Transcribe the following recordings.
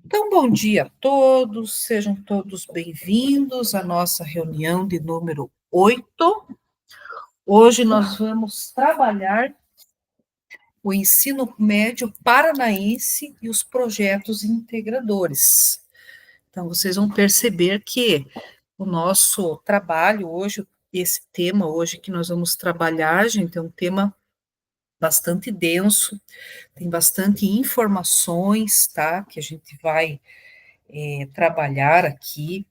Então, bom dia a todos, sejam todos bem-vindos à nossa reunião de número 8. Hoje nós vamos trabalhar o ensino médio paranaense e os projetos integradores. Então, vocês vão perceber que o nosso trabalho hoje, esse tema hoje que nós vamos trabalhar, gente, é um tema bastante denso, tem bastante informações, tá, que a gente vai trabalhar aqui.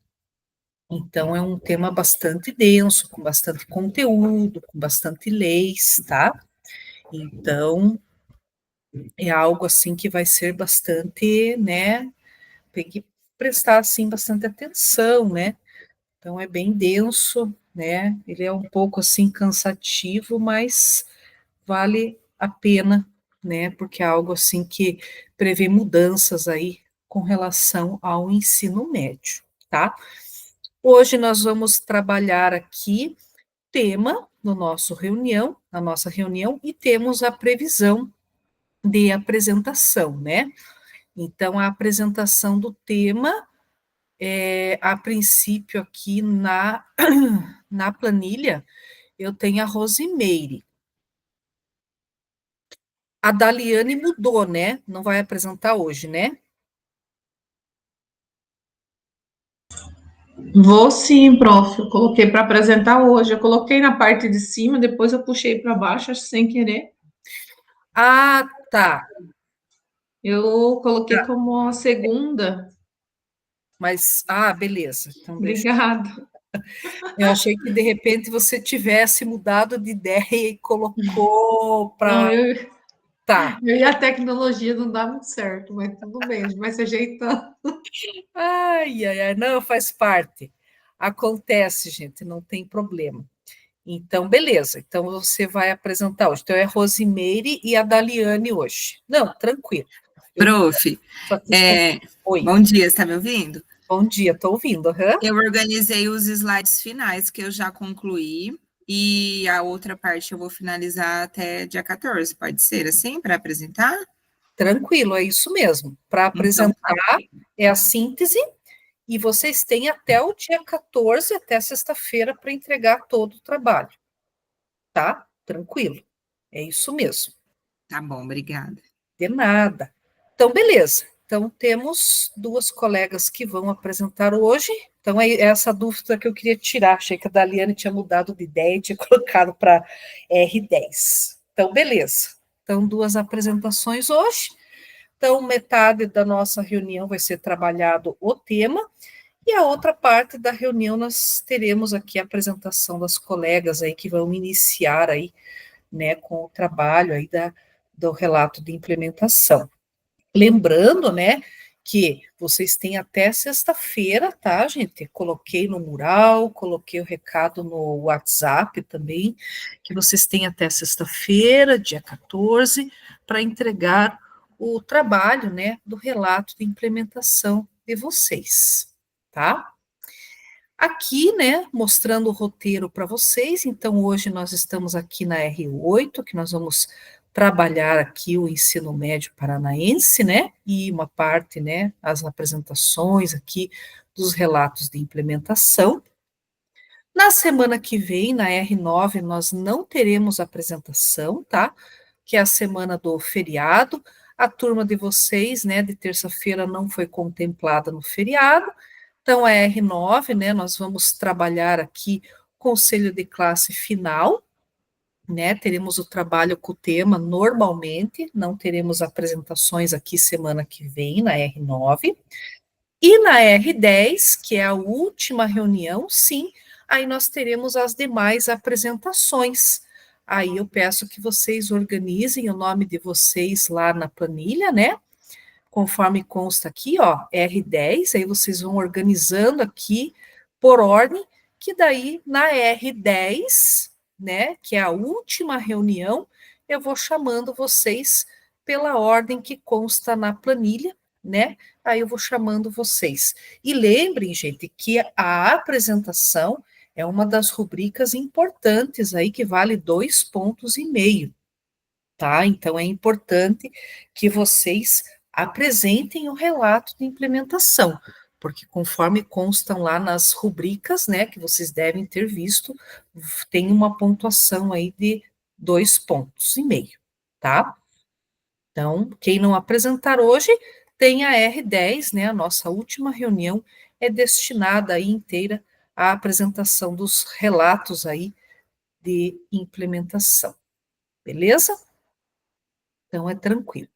Então, é um tema bastante denso, com bastante conteúdo, com bastante leis, tá? Então, é algo assim que vai ser bastante, né? Tem que prestar, assim, bastante atenção, né? Então, é bem denso, né? Ele é um pouco, assim, cansativo, mas vale a pena, né? Porque é algo, assim, que prevê mudanças aí com relação ao ensino médio, tá? Hoje nós vamos trabalhar aqui tema no nosso reunião, na nossa reunião, e temos a previsão de apresentação, né? Então, a apresentação do tema, a princípio aqui na planilha, eu tenho a Rosimeire. A Daliane mudou, né? Não vai apresentar hoje, né? Vou sim, prof. Eu coloquei para apresentar hoje. Eu coloquei na parte de cima, depois eu puxei para baixo, acho sem querer. Ah, tá. Eu coloquei Tá. como a segunda. Mas, beleza. Então, deixa. Obrigada. Eu achei que de repente você tivesse mudado de ideia e colocou Não, para. Tá. eu e a tecnologia não dá muito certo, mas tudo bem, a gente vai se ajeitando. Ai, ai, ai, não, faz parte. Acontece, gente, não tem problema. Então, beleza. Então, você vai apresentar hoje. Então, é Rosimeire e a Daliane hoje. Não, tranquilo. Eu Prof, só quis confirmar. Oi, bom dia, está me ouvindo? bom dia, estou ouvindo. Aham. Eu organizei os slides finais que eu já concluí e a outra parte eu vou finalizar até dia 14, pode ser assim, para apresentar? Tranquilo, é isso mesmo. Para Então, apresentar, é a síntese, e vocês têm até o dia 14, até sexta-feira, para entregar todo o trabalho, tá? Tranquilo. É isso mesmo. tá bom, obrigada. De nada. Então, beleza. Então, temos duas colegas que vão apresentar hoje. Então, é essa dúvida que eu queria tirar. Achei que a Daliane tinha mudado de ideia e tinha colocado para R10. Então, beleza. Então, duas apresentações hoje. Então, metade da nossa reunião vai ser trabalhado o tema, e a outra parte da reunião nós teremos aqui a apresentação das colegas aí que vão iniciar aí, né, com o trabalho aí do relato de implementação. Lembrando, né, que vocês têm até sexta-feira, tá, gente? Coloquei no mural, coloquei o recado no WhatsApp também, que vocês têm até sexta-feira, dia 14, para entregar o trabalho, né, do relato de implementação de vocês, tá? Aqui, né, mostrando o roteiro para vocês, então hoje nós estamos aqui na R8, que nós vamos trabalhar aqui o ensino médio paranaense, né, e uma parte, né, as apresentações aqui dos relatos de implementação. Na semana que vem, na R9, nós não teremos apresentação, tá? Que é a semana do feriado. A turma de vocês, né, de terça-feira não foi contemplada no feriado. Então, a R9, né, nós vamos trabalhar aqui conselho de classe final, né? Teremos o trabalho com o tema normalmente, não teremos apresentações aqui semana que vem, na R9. E na R10, que é a última reunião, sim, aí nós teremos as demais apresentações. Aí eu peço que vocês organizem o nome de vocês lá na planilha, né? Conforme consta aqui, ó, R10, aí vocês vão organizando aqui por ordem, que daí na R10, né, que é a última reunião, eu vou chamando vocês pela ordem que consta na planilha, né? Aí eu vou chamando vocês. E lembrem, gente, que a apresentação é uma das rubricas importantes aí que vale 2,5 pontos, tá? Então é importante que vocês apresentem o relato de implementação, porque conforme constam lá nas rubricas, né, que vocês devem ter visto, tem uma pontuação aí de 2,5 pontos, tá? Então, quem não apresentar hoje, tem a R10, né, a nossa última reunião é destinada aí inteira à apresentação dos relatos aí de implementação, beleza? Então, é tranquilo.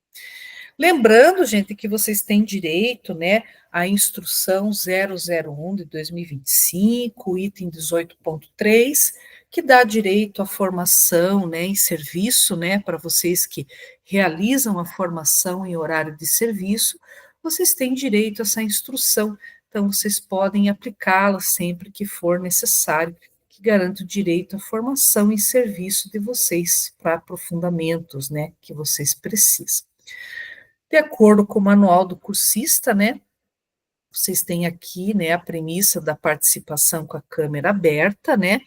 Lembrando, gente, que vocês têm direito, né, à instrução 001 de 2025, item 18.3, que dá direito à formação, né, em serviço, né, para vocês que realizam a formação em horário de serviço, vocês têm direito a essa instrução, então vocês podem aplicá-la sempre que for necessário, que garante o direito à formação em serviço de vocês para aprofundamentos, né, que vocês precisam. De acordo com o manual do cursista, né, vocês têm aqui, né, a premissa da participação com a câmera aberta, né,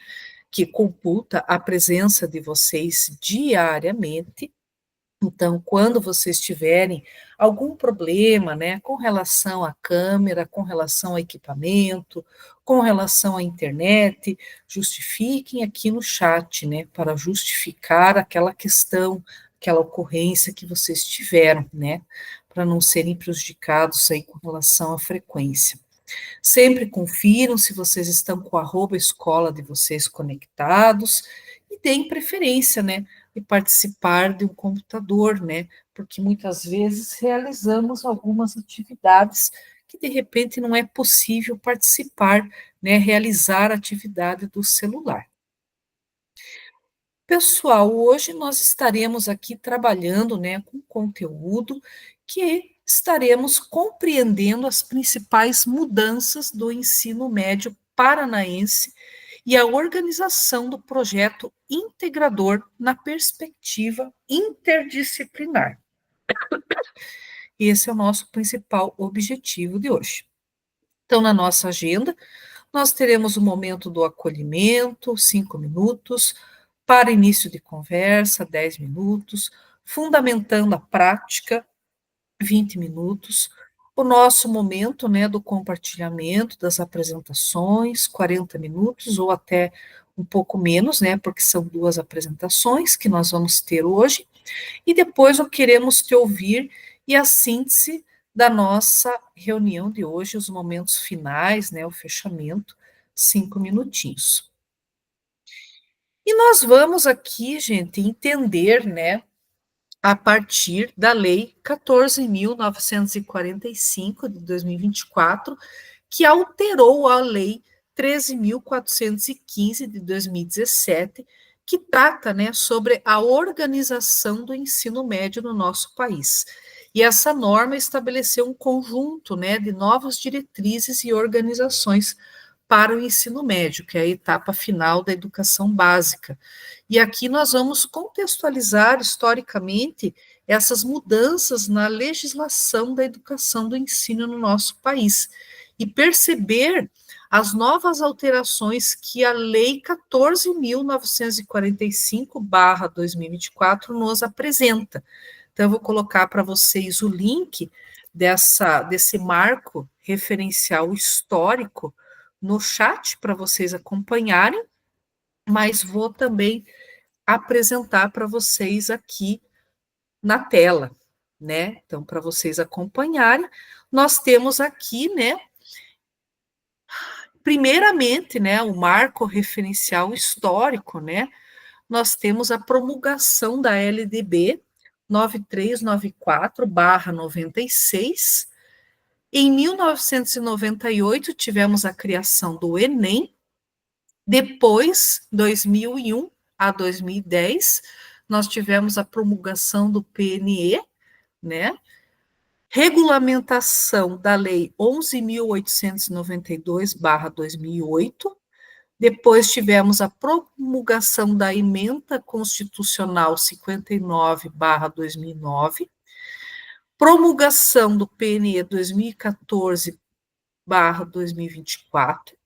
que computa a presença de vocês diariamente. Então, quando vocês tiverem algum problema, né, com relação à câmera, com relação ao equipamento, com relação à internet, justifiquem aqui no chat, né, para justificar aquela questão, aquela ocorrência que vocês tiveram, né, para não serem prejudicados aí com relação à frequência. Sempre confiram se vocês estão com o @escola de vocês conectados e deem preferência, né, de participar de um computador, né, porque muitas vezes realizamos algumas atividades que de repente não é possível participar, né, realizar a atividade do celular. Pessoal, hoje nós estaremos aqui trabalhando, né, com conteúdo que estaremos compreendendo as principais mudanças do ensino médio paranaense e a organização do projeto integrador na perspectiva interdisciplinar. Esse é o nosso principal objetivo de hoje. Então, na nossa agenda, nós teremos o momento do acolhimento, 5 minutos, para início de conversa, 10 minutos, fundamentando a prática, 20 minutos, o nosso momento, né, do compartilhamento das apresentações, 40 minutos, ou até um pouco menos, né, porque são 2 apresentações que nós vamos ter hoje, e depois o queremos te ouvir e a síntese da nossa reunião de hoje, os momentos finais, né, o fechamento, 5 minutinhos. E nós vamos aqui, gente, entender, né, a partir da Lei 14.945 de 2024, que alterou a Lei 13.415 de 2017, que trata, né, sobre a organização do ensino médio no nosso país. E essa norma estabeleceu um conjunto, né, de novas diretrizes e organizações para o ensino médio, que é a etapa final da educação básica. E aqui nós vamos contextualizar historicamente essas mudanças na legislação da educação do ensino no nosso país e perceber as novas alterações que a Lei 14.945/2024 nos apresenta. Então, eu vou colocar para vocês o link desse marco referencial histórico no chat para vocês acompanharem, mas vou também apresentar para vocês aqui na tela, né? Então, para vocês acompanharem, nós temos aqui, né, primeiramente, né, o marco referencial histórico, né? Nós temos a promulgação da LDB 9394/96. Em 1998 tivemos a criação do Enem. Depois, 2001 a 2010, nós tivemos a promulgação do PNE, né? Regulamentação da Lei 11.892/2008. Depois tivemos a promulgação da Emenda Constitucional 59/2009. Promulgação do PNE 2014/2024.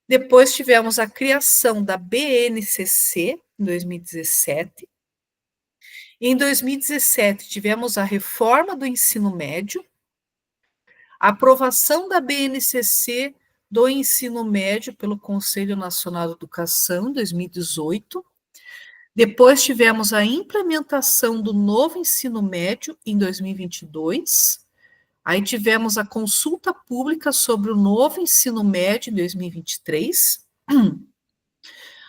Depois tivemos a criação da BNCC, em 2017. Em 2017, tivemos a reforma do ensino médio, a aprovação da BNCC do ensino médio pelo Conselho Nacional de Educação, em 2018. Depois tivemos a implementação do novo ensino médio, em 2022. Aí tivemos a consulta pública sobre o novo ensino médio, em 2023.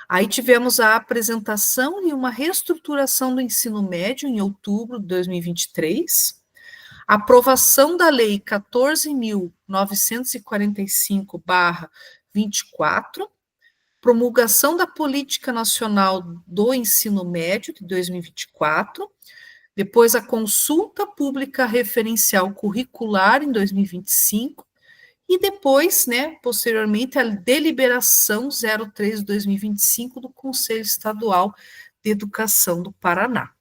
Aí tivemos a apresentação e uma reestruturação do ensino médio em outubro de 2023, aprovação da Lei 14.945/24, promulgação da Política Nacional do Ensino Médio de 2024, depois a consulta pública referencial curricular em 2025, e depois, né, posteriormente, a deliberação 03/2025 do Conselho Estadual de Educação do Paraná.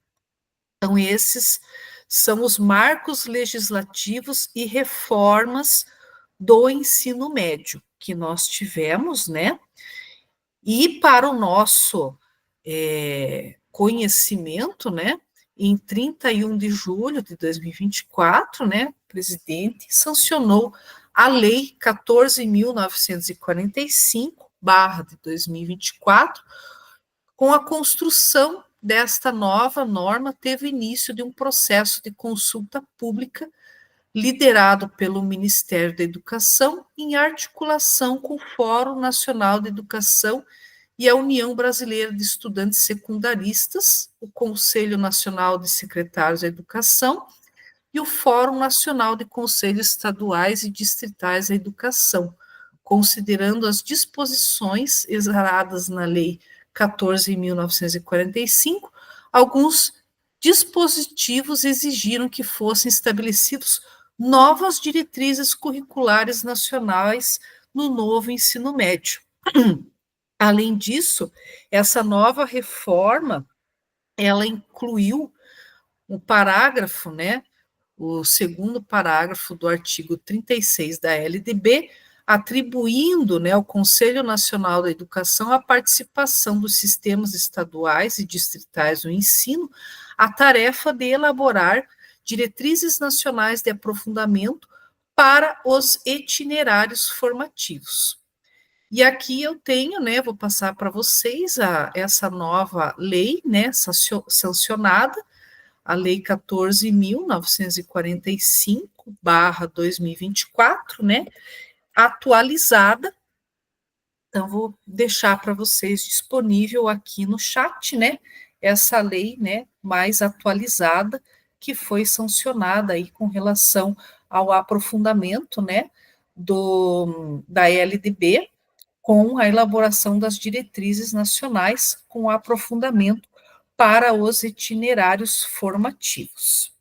Então, esses são os marcos legislativos e reformas do ensino médio que nós tivemos, né? E para o nosso conhecimento, né, em 31 de julho de 2024, né, o presidente sancionou a Lei 14.945/2024, com a construção desta nova norma, teve início de um processo de consulta pública liderado pelo Ministério da Educação, em articulação com o Fórum Nacional de Educação e a União Brasileira de Estudantes Secundaristas, o Conselho Nacional de Secretários da Educação e o Fórum Nacional de Conselhos Estaduais e Distritais da Educação, considerando as disposições exaradas na Lei 14.945, alguns dispositivos exigiram que fossem estabelecidos novas diretrizes curriculares nacionais no novo ensino médio. Além disso, essa nova reforma, ela incluiu um parágrafo, né, o segundo parágrafo do artigo 36 da LDB, atribuindo, né, ao Conselho Nacional da Educação a participação dos sistemas estaduais e distritais do ensino, a tarefa de elaborar diretrizes nacionais de aprofundamento para os itinerários formativos. E aqui eu tenho, né, vou passar para vocês essa nova lei, né, sancionada, a Lei 14.945/2024, né, atualizada. Então, vou deixar para vocês disponível aqui no chat, né, essa lei, né, mais atualizada, que foi sancionada aí com relação ao aprofundamento, né, da LDB, com a elaboração das diretrizes nacionais, com aprofundamento para os itinerários formativos.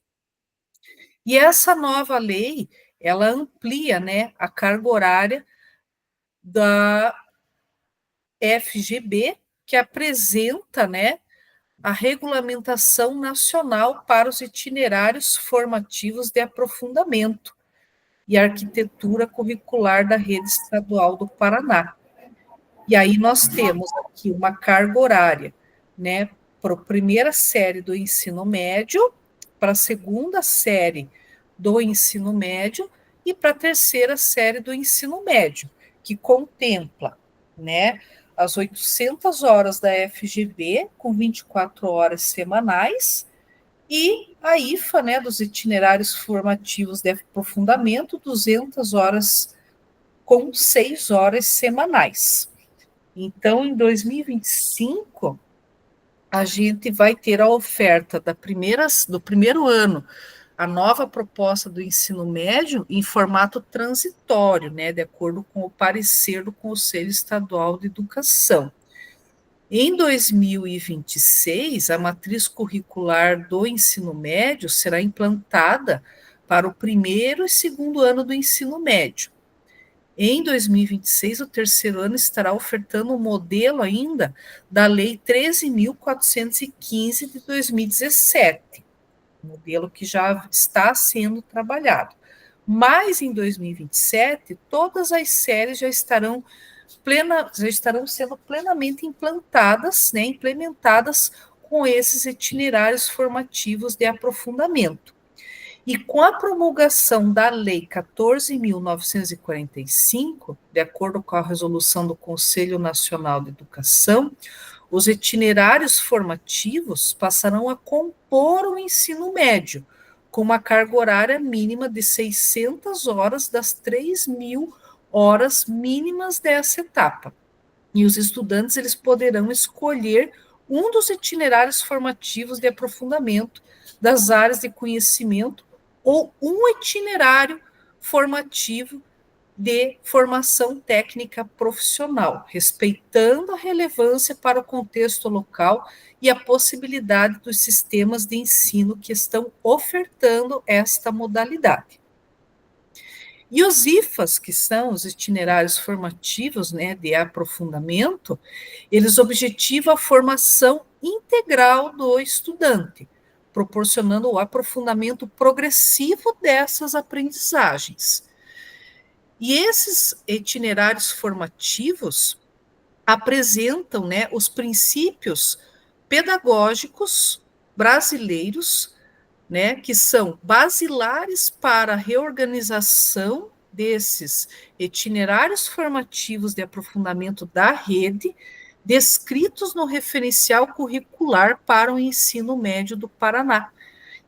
E essa nova lei, ela amplia, né, a carga horária da FGB, que apresenta, né, a regulamentação nacional para os itinerários formativos de aprofundamento e arquitetura curricular da rede estadual do Paraná. E aí nós temos aqui uma carga horária, né, para a primeira série do ensino médio, para a segunda série do ensino médio e para a terceira série do ensino médio, que contempla, né, as 800 horas da FGB, com 24 horas semanais, e a IFA, né, dos itinerários formativos de aprofundamento, 200 horas com 6 horas semanais. Então, em 2025, a gente vai ter a oferta do primeiro ano, a nova proposta do ensino médio em formato transitório, né, de acordo com o parecer do Conselho Estadual de Educação. Em 2026, a matriz curricular do ensino médio será implantada para o primeiro e segundo ano do ensino médio. Em 2026, o terceiro ano estará ofertando o modelo ainda da Lei 13.415 de 2017, modelo que já está sendo trabalhado. Mas em 2027, todas as séries já estarão sendo plenamente implantadas, né, implementadas com esses itinerários formativos de aprofundamento. E com a promulgação da Lei 14.945, de acordo com a resolução do Conselho Nacional de Educação, os itinerários formativos passarão a compor o ensino médio, com uma carga horária mínima de 600 horas das 3.000 horas mínimas dessa etapa. E os estudantes eles poderão escolher um dos itinerários formativos de aprofundamento das áreas de conhecimento ou um itinerário formativo de formação técnica profissional, respeitando a relevância para o contexto local e a possibilidade dos sistemas de ensino que estão ofertando esta modalidade. E os IFAs, que são os itinerários formativos, né, de aprofundamento, eles objetivam a formação integral do estudante, proporcionando o aprofundamento progressivo dessas aprendizagens. E esses itinerários formativos apresentam, né, os princípios pedagógicos brasileiros, né, que são basilares para a reorganização desses itinerários formativos de aprofundamento da rede, descritos no referencial curricular para o ensino médio do Paraná.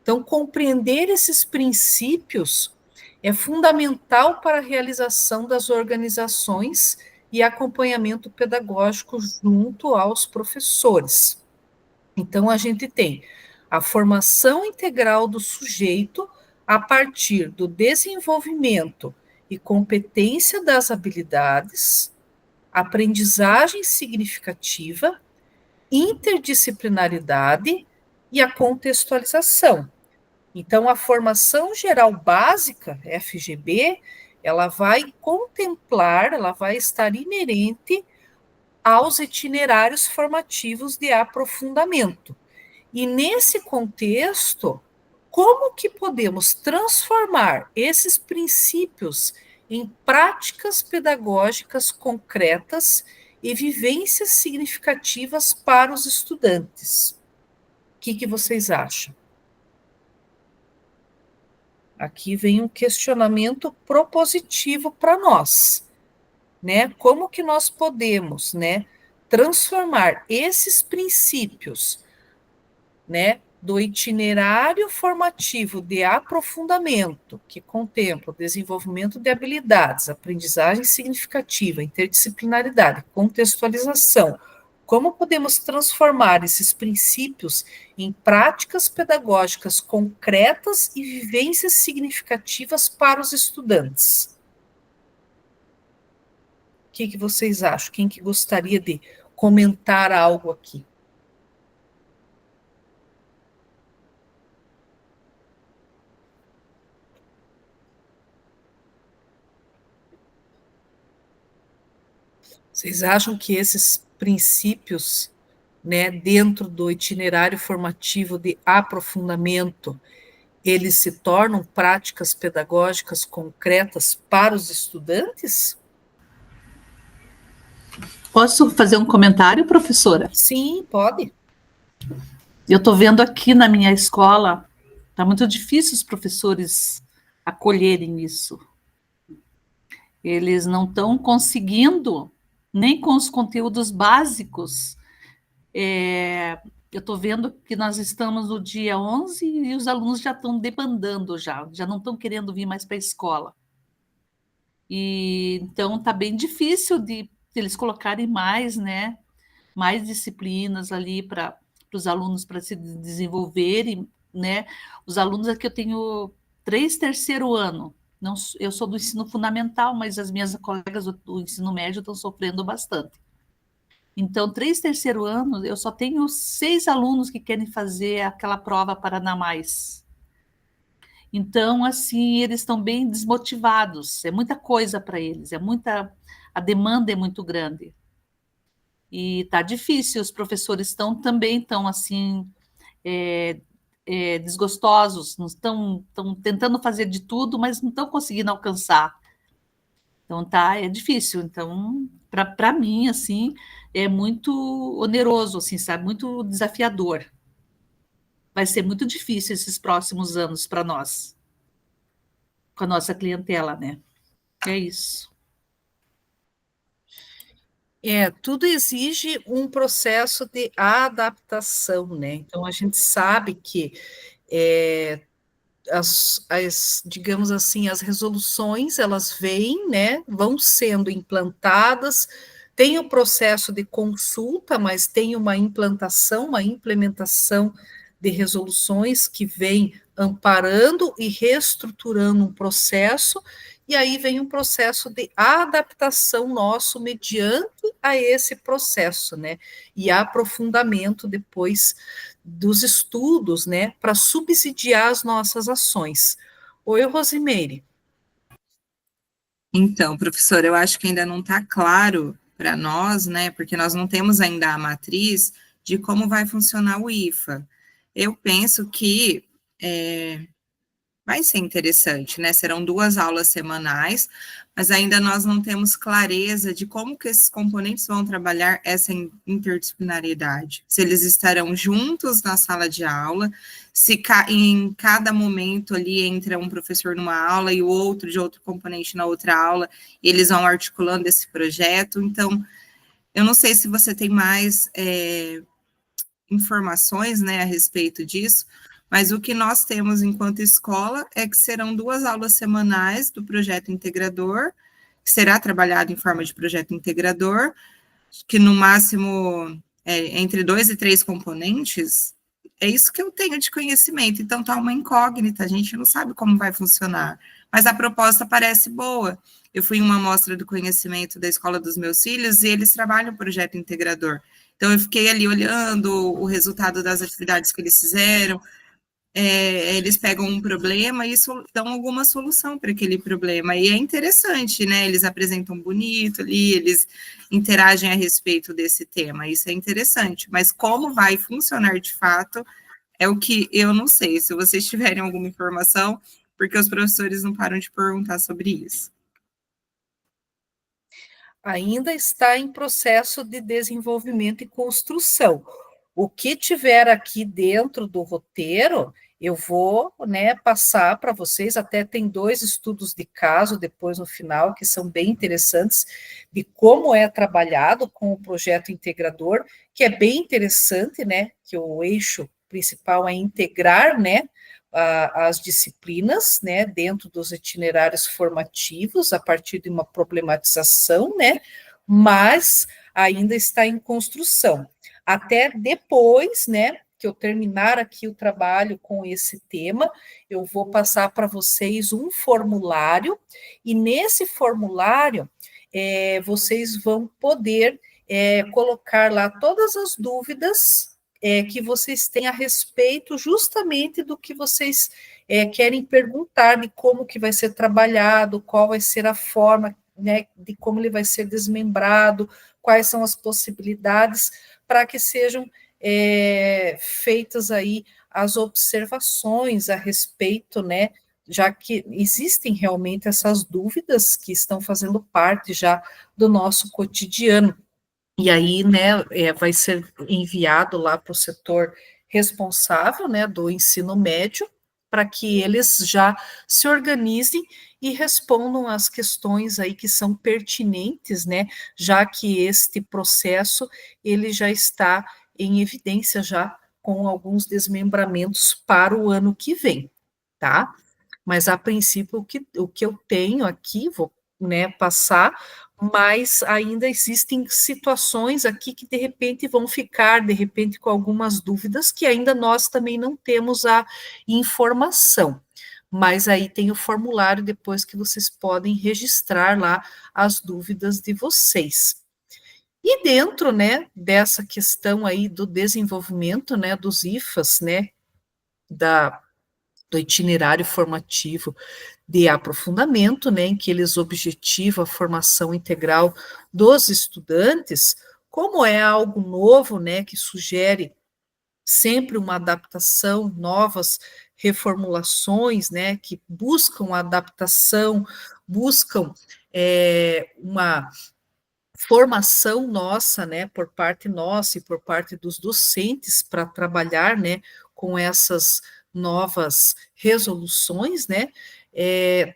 Então, compreender esses princípios é fundamental para a realização das organizações e acompanhamento pedagógico junto aos professores. Então, a gente tem a formação integral do sujeito a partir do desenvolvimento e competência das habilidades, aprendizagem significativa, interdisciplinaridade e a contextualização. Então, a formação geral básica, FGB, ela vai contemplar, ela vai estar inerente aos itinerários formativos de aprofundamento. E nesse contexto, como que podemos transformar esses princípios em práticas pedagógicas concretas e vivências significativas para os estudantes? O que vocês acham? Aqui vem um questionamento propositivo para nós, né? Como que nós podemos, né, transformar esses princípios, né, do itinerário formativo de aprofundamento, que contempla o desenvolvimento de habilidades, aprendizagem significativa, interdisciplinaridade, contextualização. Como podemos transformar esses princípios em práticas pedagógicas concretas e vivências significativas para os estudantes? O que vocês acham? Quem que gostaria de comentar algo aqui? Vocês acham que esses princípios, né, dentro do itinerário formativo de aprofundamento, eles se tornam práticas pedagógicas concretas para os estudantes? Posso fazer um comentário, professora? Sim, pode. Eu estou vendo aqui na minha escola, está muito difícil os professores acolherem isso. Eles não estão conseguindo, nem com os conteúdos básicos. Eu estou vendo que nós estamos no dia 11 e os alunos já estão debandando, já não estão querendo vir mais para a escola. E então está bem difícil de eles colocarem mais, né, mais disciplinas ali para os alunos para se desenvolverem, né? Os alunos aqui eu tenho 3 terceiro ano. Não, eu sou do ensino fundamental, mas as minhas colegas do ensino médio estão sofrendo bastante. Então, 3 terceiro ano, eu só tenho 6 alunos que querem fazer aquela prova Paraná Mais. Então, assim, eles estão bem desmotivados. É muita coisa para eles, a demanda é muito grande. E está difícil, os professores também estão assim, desgostosos, estão tentando fazer de tudo, mas não estão conseguindo alcançar. Então é difícil. Então, para mim, assim, é muito oneroso, assim, sabe, muito desafiador. vai ser muito difícil esses próximos anos para nós, com a nossa clientela, né? É isso. Tudo exige um processo de adaptação, né? Então, a gente sabe que digamos assim, as resoluções, elas vêm, né, vão sendo implantadas, tem o processo de consulta, mas tem uma implantação, uma implementação de resoluções que vem amparando e reestruturando um processo, e aí vem um processo de adaptação nosso mediante a esse processo, né, e aprofundamento depois dos estudos, né, para subsidiar as nossas ações. Oi, Rosimeire. Então, professor, eu acho que ainda não está claro para nós, né, porque nós não temos ainda a matriz de como vai funcionar o IFA. Eu penso que vai ser interessante, né? Serão 2 aulas semanais, mas ainda nós não temos clareza de como que esses componentes vão trabalhar essa interdisciplinariedade. Se eles estarão juntos na sala de aula, se em cada momento ali entra um professor numa aula e o outro de outro componente na outra aula, e eles vão articulando esse projeto. Então, eu não sei se você tem mais informações, né, a respeito disso, mas o que nós temos enquanto escola é que serão 2 aulas semanais do projeto integrador, que será trabalhado em forma de projeto integrador, que no máximo entre 2 e 3 componentes. É isso que eu tenho de conhecimento, então está uma incógnita, a gente não sabe como vai funcionar, mas a proposta parece boa. Eu fui em uma amostra do conhecimento da escola dos meus filhos e eles trabalham o projeto integrador. Então, eu fiquei ali olhando o resultado das atividades que eles fizeram, eles pegam um problema e dão alguma solução para aquele problema, e é interessante, né, eles apresentam bonito ali, eles interagem a respeito desse tema, isso é interessante, mas como vai funcionar de fato, é o que eu não sei, se vocês tiverem alguma informação, porque os professores não param de perguntar sobre isso. Ainda está em processo de desenvolvimento e construção. O que tiver aqui dentro do roteiro, eu vou, né, passar para vocês. Até tem 2 estudos de caso depois no final, que são bem interessantes, de como é trabalhado com o projeto integrador, que é bem interessante, né, que o eixo principal é integrar, né, as disciplinas, né, dentro dos itinerários formativos, a partir de uma problematização, né, mas ainda está em construção. Até depois, né, que eu terminar aqui o trabalho com esse tema, eu vou passar para vocês um formulário, e nesse formulário vocês vão poder colocar lá todas as dúvidas que vocês têm a respeito justamente do que vocês querem perguntar, de como que vai ser trabalhado, qual vai ser a forma, né, de como ele vai ser desmembrado, quais são as possibilidades, para que sejam feitas aí as observações a respeito, né, já que existem realmente essas dúvidas que estão fazendo parte já do nosso cotidiano. E aí, né, vai ser enviado lá para o setor responsável, né, do ensino médio, para que eles já se organizem e respondam às questões aí que são pertinentes, né, já que este processo, ele já está em evidência já com alguns desmembramentos para o ano que vem, tá? Mas, a princípio, o que eu tenho aqui, vou, né, passar, mas ainda existem situações aqui que, de repente, vão ficar, de repente, com algumas dúvidas que ainda nós também não temos a informação. Mas aí tem o formulário depois que vocês podem registrar lá as dúvidas de vocês. E dentro, né, dessa questão aí do desenvolvimento, né, dos IFAs, né, do itinerário formativo de aprofundamento, né, em que eles objetivam a formação integral dos estudantes, como é algo novo, né, que sugere sempre uma adaptação, novas reformulações, né, que buscam adaptação, buscam uma formação nossa, né, por parte nossa e por parte dos docentes para trabalhar, né, com essas novas resoluções, né,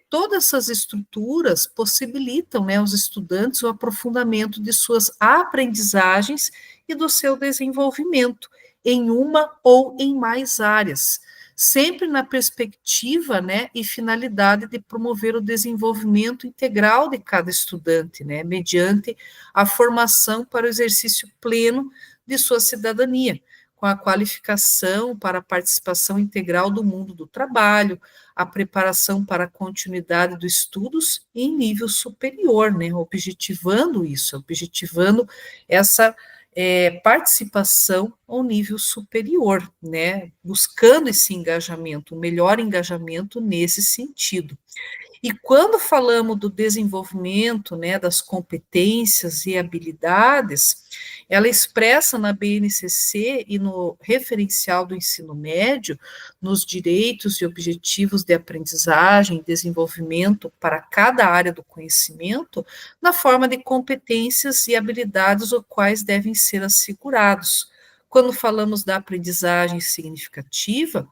todas essas estruturas possibilitam, né, aos estudantes o aprofundamento de suas aprendizagens e do seu desenvolvimento em uma ou em mais áreas, sempre na perspectiva, né, e finalidade de promover o desenvolvimento integral de cada estudante, né, mediante a formação para o exercício pleno de sua cidadania, com a qualificação para a participação integral do mundo do trabalho, a preparação para a continuidade dos estudos em nível superior, né, objetivando isso, objetivando essa participação ao nível superior, né, buscando esse engajamento, um melhor engajamento nesse sentido. E quando falamos do desenvolvimento, né, das competências e habilidades, ela expressa na BNCC e no referencial do ensino médio, nos direitos e objetivos de aprendizagem e desenvolvimento para cada área do conhecimento, na forma de competências e habilidades os quais devem ser assegurados. Quando falamos da aprendizagem significativa,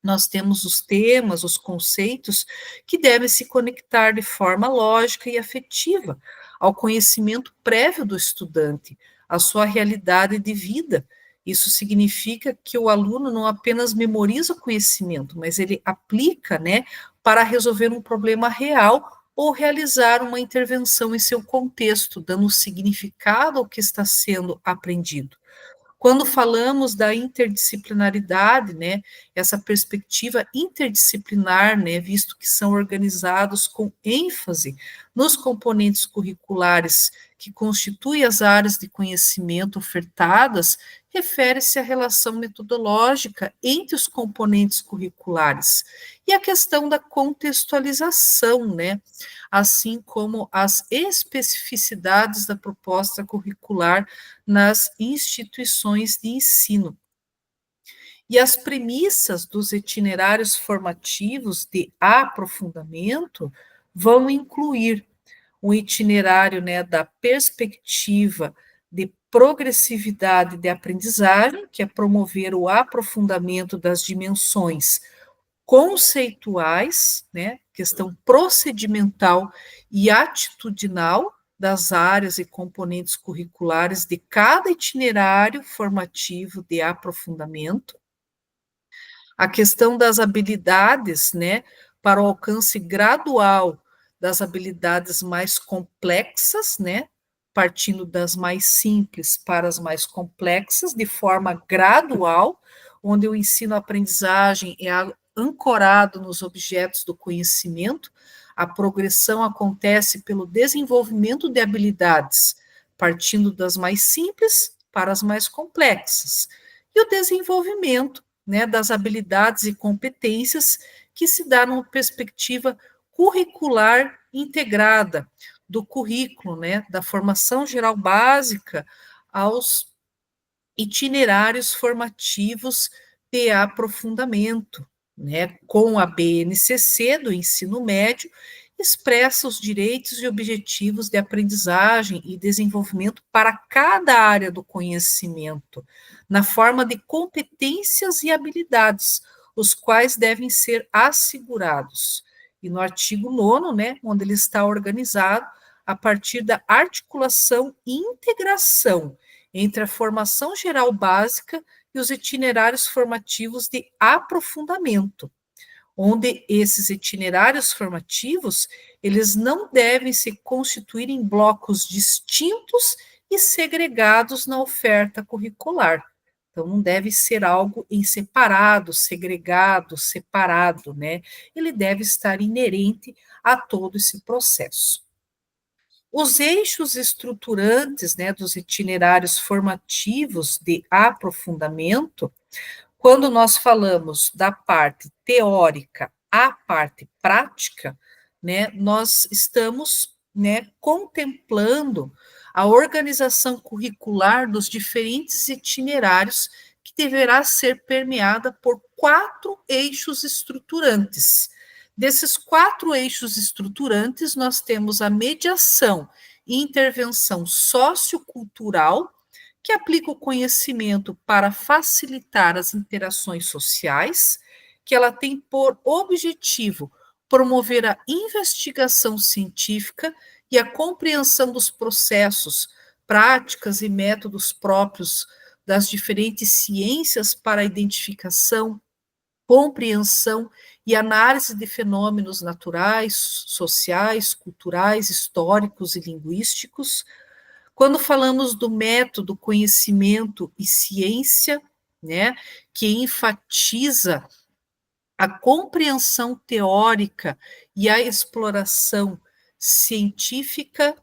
nós temos os temas, os conceitos que devem se conectar de forma lógica e afetiva ao conhecimento prévio do estudante, à sua realidade de vida. Isso significa que o aluno não apenas memoriza o conhecimento, mas ele aplica, né, para resolver um problema real ou realizar uma intervenção em seu contexto, dando significado ao que está sendo aprendido. Quando falamos da interdisciplinaridade, né, essa perspectiva interdisciplinar, né, visto que são organizados com ênfase nos componentes curriculares que constituem as áreas de conhecimento ofertadas, refere-se à relação metodológica entre os componentes curriculares e a questão da contextualização, né, assim como as especificidades da proposta curricular nas instituições de ensino. E as premissas dos itinerários formativos de aprofundamento vão incluir um itinerário, né, da perspectiva de progressividade de aprendizagem, que é promover o aprofundamento das dimensões conceituais, né, questão procedimental e atitudinal das áreas e componentes curriculares de cada itinerário formativo de aprofundamento, a questão das habilidades, né, para o alcance gradual das habilidades mais complexas, né, partindo das mais simples para as mais complexas, de forma gradual, onde o ensino-aprendizagem é ancorado nos objetos do conhecimento, a progressão acontece pelo desenvolvimento de habilidades, partindo das mais simples para as mais complexas, e o desenvolvimento, né, das habilidades e competências que se dá numa perspectiva curricular integrada do currículo, né, da formação geral básica aos itinerários formativos de aprofundamento, né, com a BNCC do ensino médio, expressa os direitos e objetivos de aprendizagem e desenvolvimento para cada área do conhecimento, na forma de competências e habilidades, os quais devem ser assegurados. E no artigo 9º, né, onde ele está organizado a partir da articulação e integração entre a formação geral básica e os itinerários formativos de aprofundamento, onde esses itinerários formativos, eles não devem se constituir em blocos distintos e segregados na oferta curricular. Então, não deve ser algo em separado, segregado, separado, né? Ele deve estar inerente a todo esse processo. Os eixos estruturantes, né, dos itinerários formativos de aprofundamento, quando nós falamos da parte teórica à parte prática, né, nós estamos, né, contemplando a organização curricular dos diferentes itinerários que deverá ser permeada por 4 eixos estruturantes. Desses 4 eixos estruturantes, nós temos a mediação e intervenção sociocultural, que aplica o conhecimento para facilitar as interações sociais, que ela tem por objetivo promover a investigação científica e a compreensão dos processos, práticas e métodos próprios das diferentes ciências para a identificação, compreensão e análise de fenômenos naturais, sociais, culturais, históricos e linguísticos. Quando falamos do método conhecimento e ciência, né, que enfatiza a compreensão teórica e a exploração científica,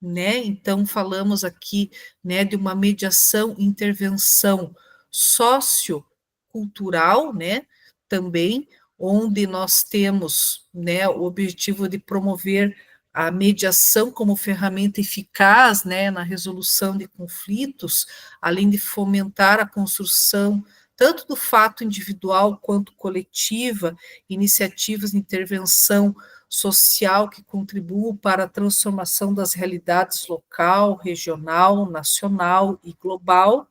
né? Então falamos aqui, né, de uma mediação, intervenção sociocultural, né, também, onde nós temos, né, o objetivo de promover a mediação como ferramenta eficaz, né, na resolução de conflitos, além de fomentar a construção tanto do fato individual quanto coletiva, iniciativas de intervenção social que contribuam para a transformação das realidades local, regional, nacional e global.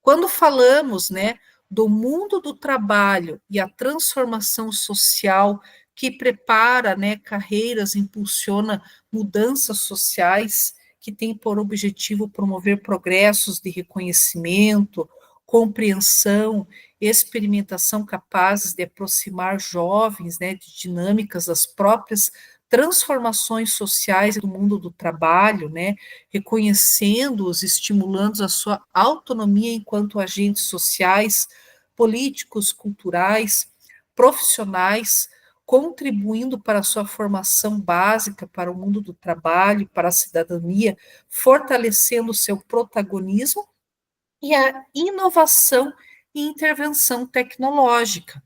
Quando falamos, né, do mundo do trabalho e a transformação social que prepara, né, carreiras, impulsiona mudanças sociais, que tem por objetivo promover progressos de reconhecimento, compreensão, experimentação capazes de aproximar jovens, né, de dinâmicas das próprias transformações sociais do mundo do trabalho, né, reconhecendo-os, estimulando a sua autonomia enquanto agentes sociais, políticos, culturais, profissionais, contribuindo para a sua formação básica para o mundo do trabalho, para a cidadania, fortalecendo o seu protagonismo e a inovação e intervenção tecnológica,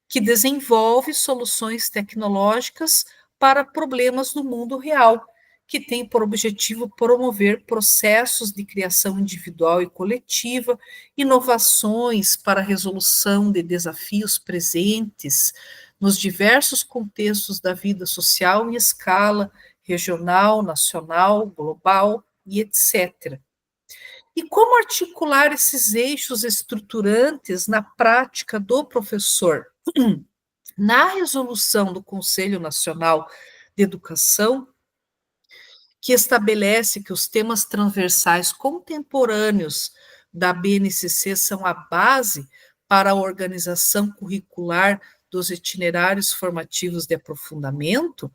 que desenvolve soluções tecnológicas para problemas do mundo real, que tem por objetivo promover processos de criação individual e coletiva, inovações para a resolução de desafios presentes nos diversos contextos da vida social em escala regional, nacional, global e etc. E como articular esses eixos estruturantes na prática do professor? Na resolução do Conselho Nacional de Educação, que estabelece que os temas transversais contemporâneos da BNCC são a base para a organização curricular dos itinerários formativos de aprofundamento,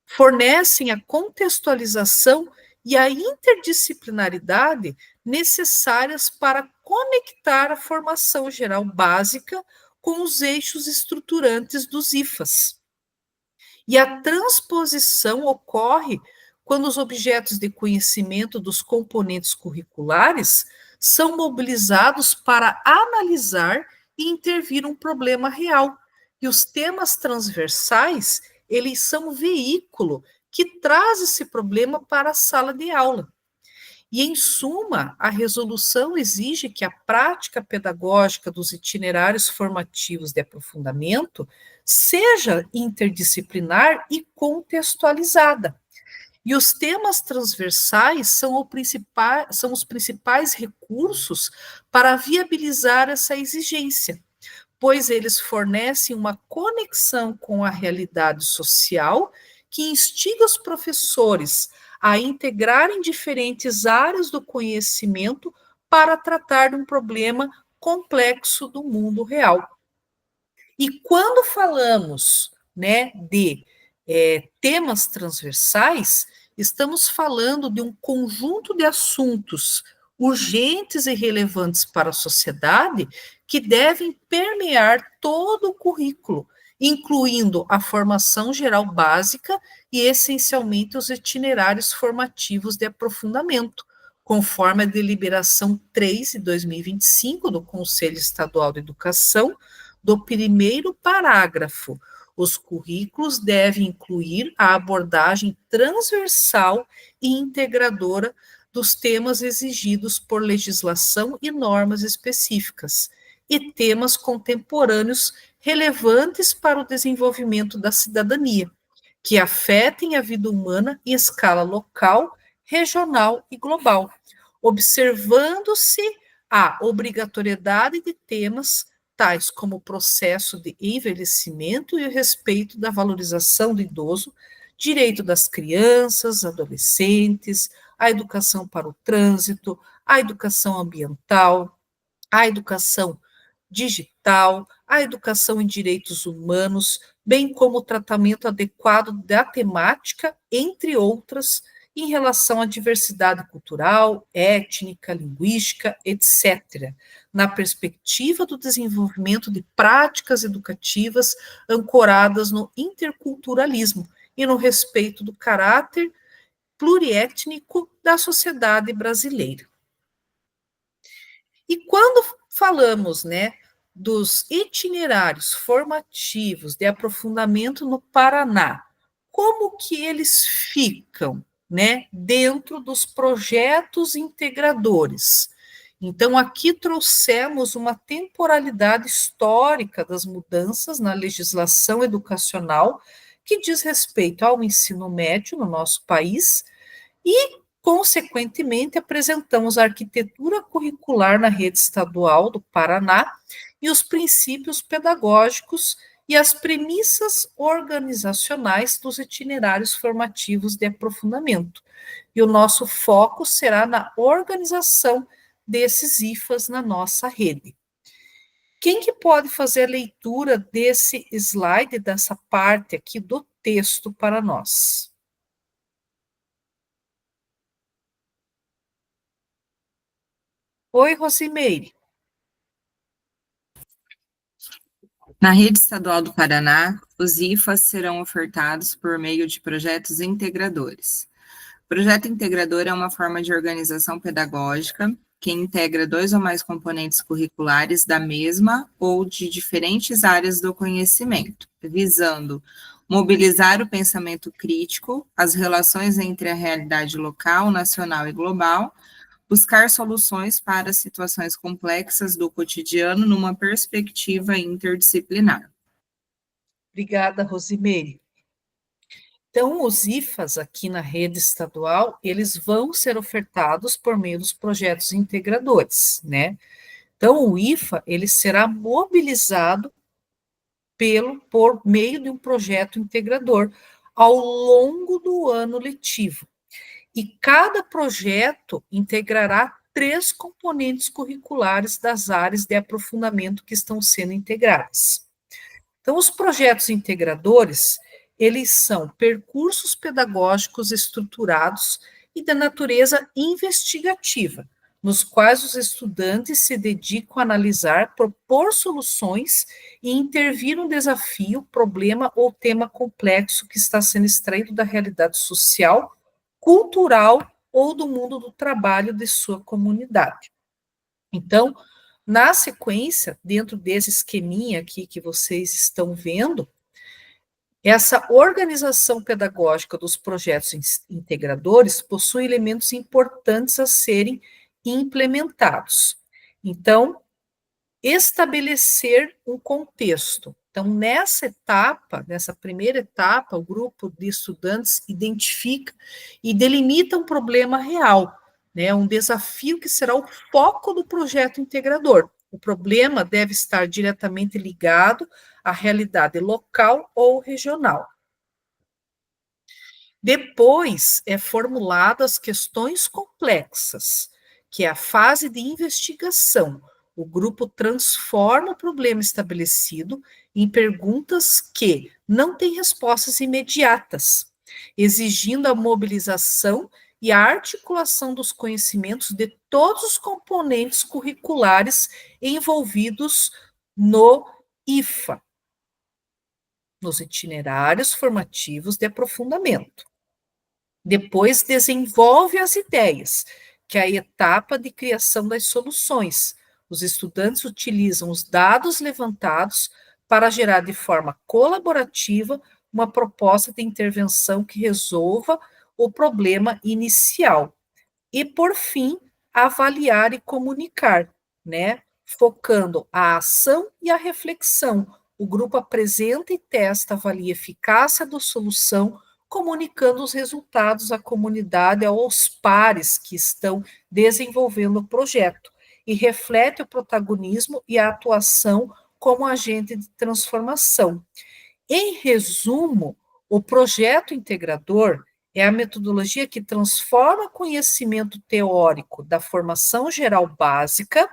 fornecem a contextualização e a interdisciplinaridade necessárias para conectar a formação geral básica com os eixos estruturantes dos IFAs. E a transposição ocorre quando os objetos de conhecimento dos componentes curriculares são mobilizados para analisar e intervir um problema real. E os temas transversais, eles são um veículo que traz esse problema para a sala de aula. E, em suma, a resolução exige que a prática pedagógica dos itinerários formativos de aprofundamento seja interdisciplinar e contextualizada. E os temas transversais são os principais recursos para viabilizar essa exigência, pois eles fornecem uma conexão com a realidade social que instiga os professores a integrarem diferentes áreas do conhecimento para tratar de um problema complexo do mundo real. E quando falamos, né, de temas transversais, estamos falando de um conjunto de assuntos urgentes e relevantes para a sociedade que devem permear todo o currículo, incluindo a formação geral básica e, essencialmente, os itinerários formativos de aprofundamento, conforme a deliberação 3 de 2025 do Conselho Estadual de Educação, do primeiro parágrafo. Os currículos devem incluir a abordagem transversal e integradora dos temas exigidos por legislação e normas específicas, e temas contemporâneos relevantes para o desenvolvimento da cidadania, que afetem a vida humana em escala local, regional e global. observando-se a obrigatoriedade de temas tais como o processo de envelhecimento e o respeito da valorização do idoso, direito das crianças, adolescentes, a educação para o trânsito, a educação ambiental, a educação digital, a educação em direitos humanos, bem como o tratamento adequado da temática, entre outras, em relação à diversidade cultural, étnica, linguística, etc., na perspectiva do desenvolvimento de práticas educativas ancoradas no interculturalismo e no respeito do caráter pluriétnico da sociedade brasileira. E quando falamos, né, dos itinerários formativos de aprofundamento no Paraná, como que eles ficam, né, dentro dos projetos integradores? Então, aqui trouxemos uma temporalidade histórica das mudanças na legislação educacional que diz respeito ao ensino médio no nosso país e, consequentemente, apresentamos a arquitetura curricular na rede estadual do Paraná e os princípios pedagógicos e as premissas organizacionais dos itinerários formativos de aprofundamento. E o nosso foco será na organização desses IFAs na nossa rede. Quem que pode fazer a leitura desse slide, dessa parte aqui do texto para nós? Oi, Rosimeire. Na rede estadual do Paraná, os IFAs serão ofertados por meio de projetos integradores. O projeto integrador é uma forma de organização pedagógica que integra 2 ou mais componentes curriculares da mesma ou de diferentes áreas do conhecimento, visando mobilizar o pensamento crítico, as relações entre a realidade local, nacional e global, buscar soluções para situações complexas do cotidiano numa perspectiva interdisciplinar. Obrigada, Rosimeire. Então, os IFAs aqui na rede estadual, eles vão ser ofertados por meio dos projetos integradores, né? Então, o IFA, ele será mobilizado por meio de um projeto integrador ao longo do ano letivo. E cada projeto integrará 3 componentes curriculares das áreas de aprofundamento que estão sendo integradas. Então, os projetos integradores, eles são percursos pedagógicos estruturados e da natureza investigativa, nos quais os estudantes se dedicam a analisar, propor soluções e intervir no desafio, problema ou tema complexo que está sendo extraído da realidade social, cultural ou do mundo do trabalho de sua comunidade. Então, na sequência, dentro desse esqueminha aqui que vocês estão vendo, essa organização pedagógica dos projetos integradores possui elementos importantes a serem implementados. Então, estabelecer um contexto. Então, nessa etapa, nessa primeira etapa, o grupo de estudantes identifica e delimita um problema real, né, um desafio que será o foco do projeto integrador. O problema deve estar diretamente ligado à realidade local ou regional. Depois é formulado as questões complexas, que é a fase de investigação. O grupo transforma o problema estabelecido em perguntas que não têm respostas imediatas, exigindo a mobilização e a articulação dos conhecimentos de todos os componentes curriculares envolvidos no IFA, nos itinerários formativos de aprofundamento. Depois desenvolve as ideias, que é a etapa de criação das soluções. Os estudantes utilizam os dados levantados para gerar de forma colaborativa uma proposta de intervenção que resolva o problema inicial. E, por fim, avaliar e comunicar, né? Focando a ação e a reflexão. O grupo apresenta e testa, avalia a eficácia da solução, comunicando os resultados à comunidade, aos pares que estão desenvolvendo o projeto, e reflete o protagonismo e a atuação como agente de transformação. Em resumo, o projeto integrador é a metodologia que transforma conhecimento teórico da formação geral básica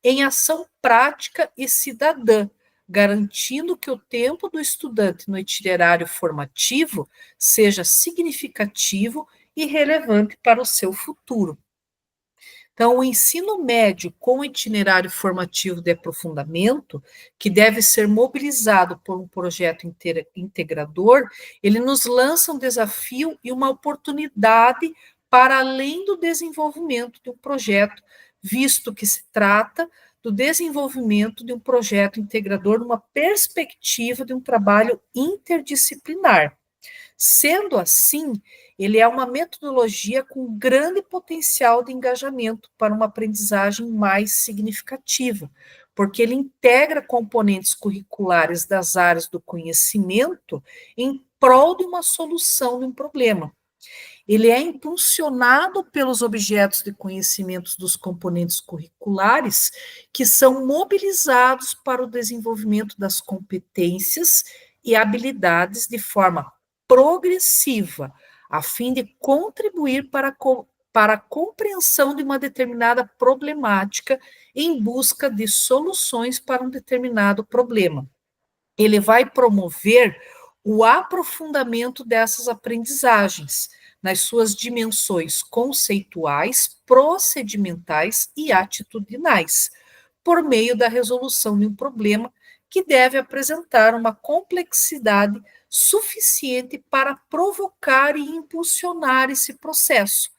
em ação prática e cidadã, garantindo que o tempo do estudante no itinerário formativo seja significativo e relevante para o seu futuro. Então, o ensino médio com itinerário formativo de aprofundamento, que deve ser mobilizado por um projeto integrador, ele nos lança um desafio e uma oportunidade para além do desenvolvimento de um projeto, visto que se trata do desenvolvimento de um projeto integrador numa perspectiva de um trabalho interdisciplinar. Sendo assim, ele é uma metodologia com grande potencial de engajamento para uma aprendizagem mais significativa, porque ele integra componentes curriculares das áreas do conhecimento em prol de uma solução de um problema. Ele é impulsionado pelos objetos de conhecimentos dos componentes curriculares, que são mobilizados para o desenvolvimento das competências e habilidades de forma progressiva, a fim de contribuir para a compreensão de uma determinada problemática em busca de soluções para um determinado problema. Ele vai promover o aprofundamento dessas aprendizagens nas suas dimensões conceituais, procedimentais e atitudinais, por meio da resolução de um problema que deve apresentar uma complexidade suficiente para provocar e impulsionar esse processo,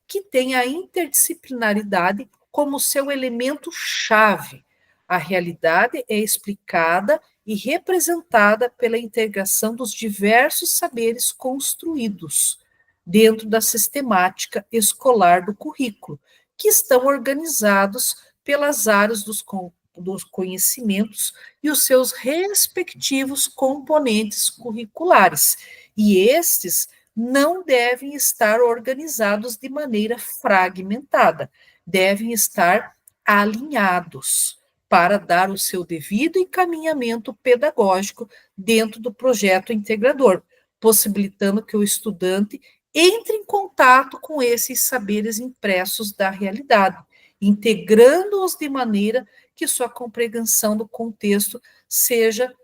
que tem a interdisciplinaridade como seu elemento-chave. A realidade é explicada e representada pela integração dos diversos saberes construídos dentro da sistemática escolar do currículo, que estão organizados pelas áreas dos conhecimentos e os seus respectivos componentes curriculares. E estes não devem estar organizados de maneira fragmentada, devem estar alinhados para dar o seu devido encaminhamento pedagógico dentro do projeto integrador, possibilitando que o estudante entre em contato com esses saberes impressos da realidade, integrando-os de maneira que sua compreensão do contexto seja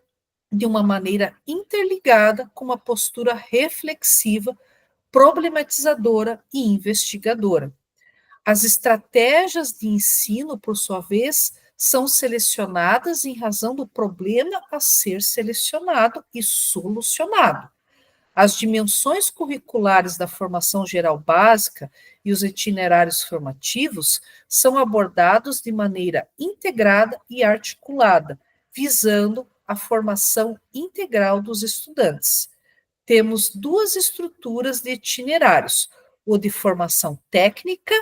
de uma maneira interligada com uma postura reflexiva, problematizadora e investigadora. As estratégias de ensino, por sua vez, são selecionadas em razão do problema a ser selecionado e solucionado. As dimensões curriculares da formação geral básica e os itinerários formativos são abordados de maneira integrada e articulada, visando a formação integral dos estudantes. Temos duas estruturas de itinerários, o de formação técnica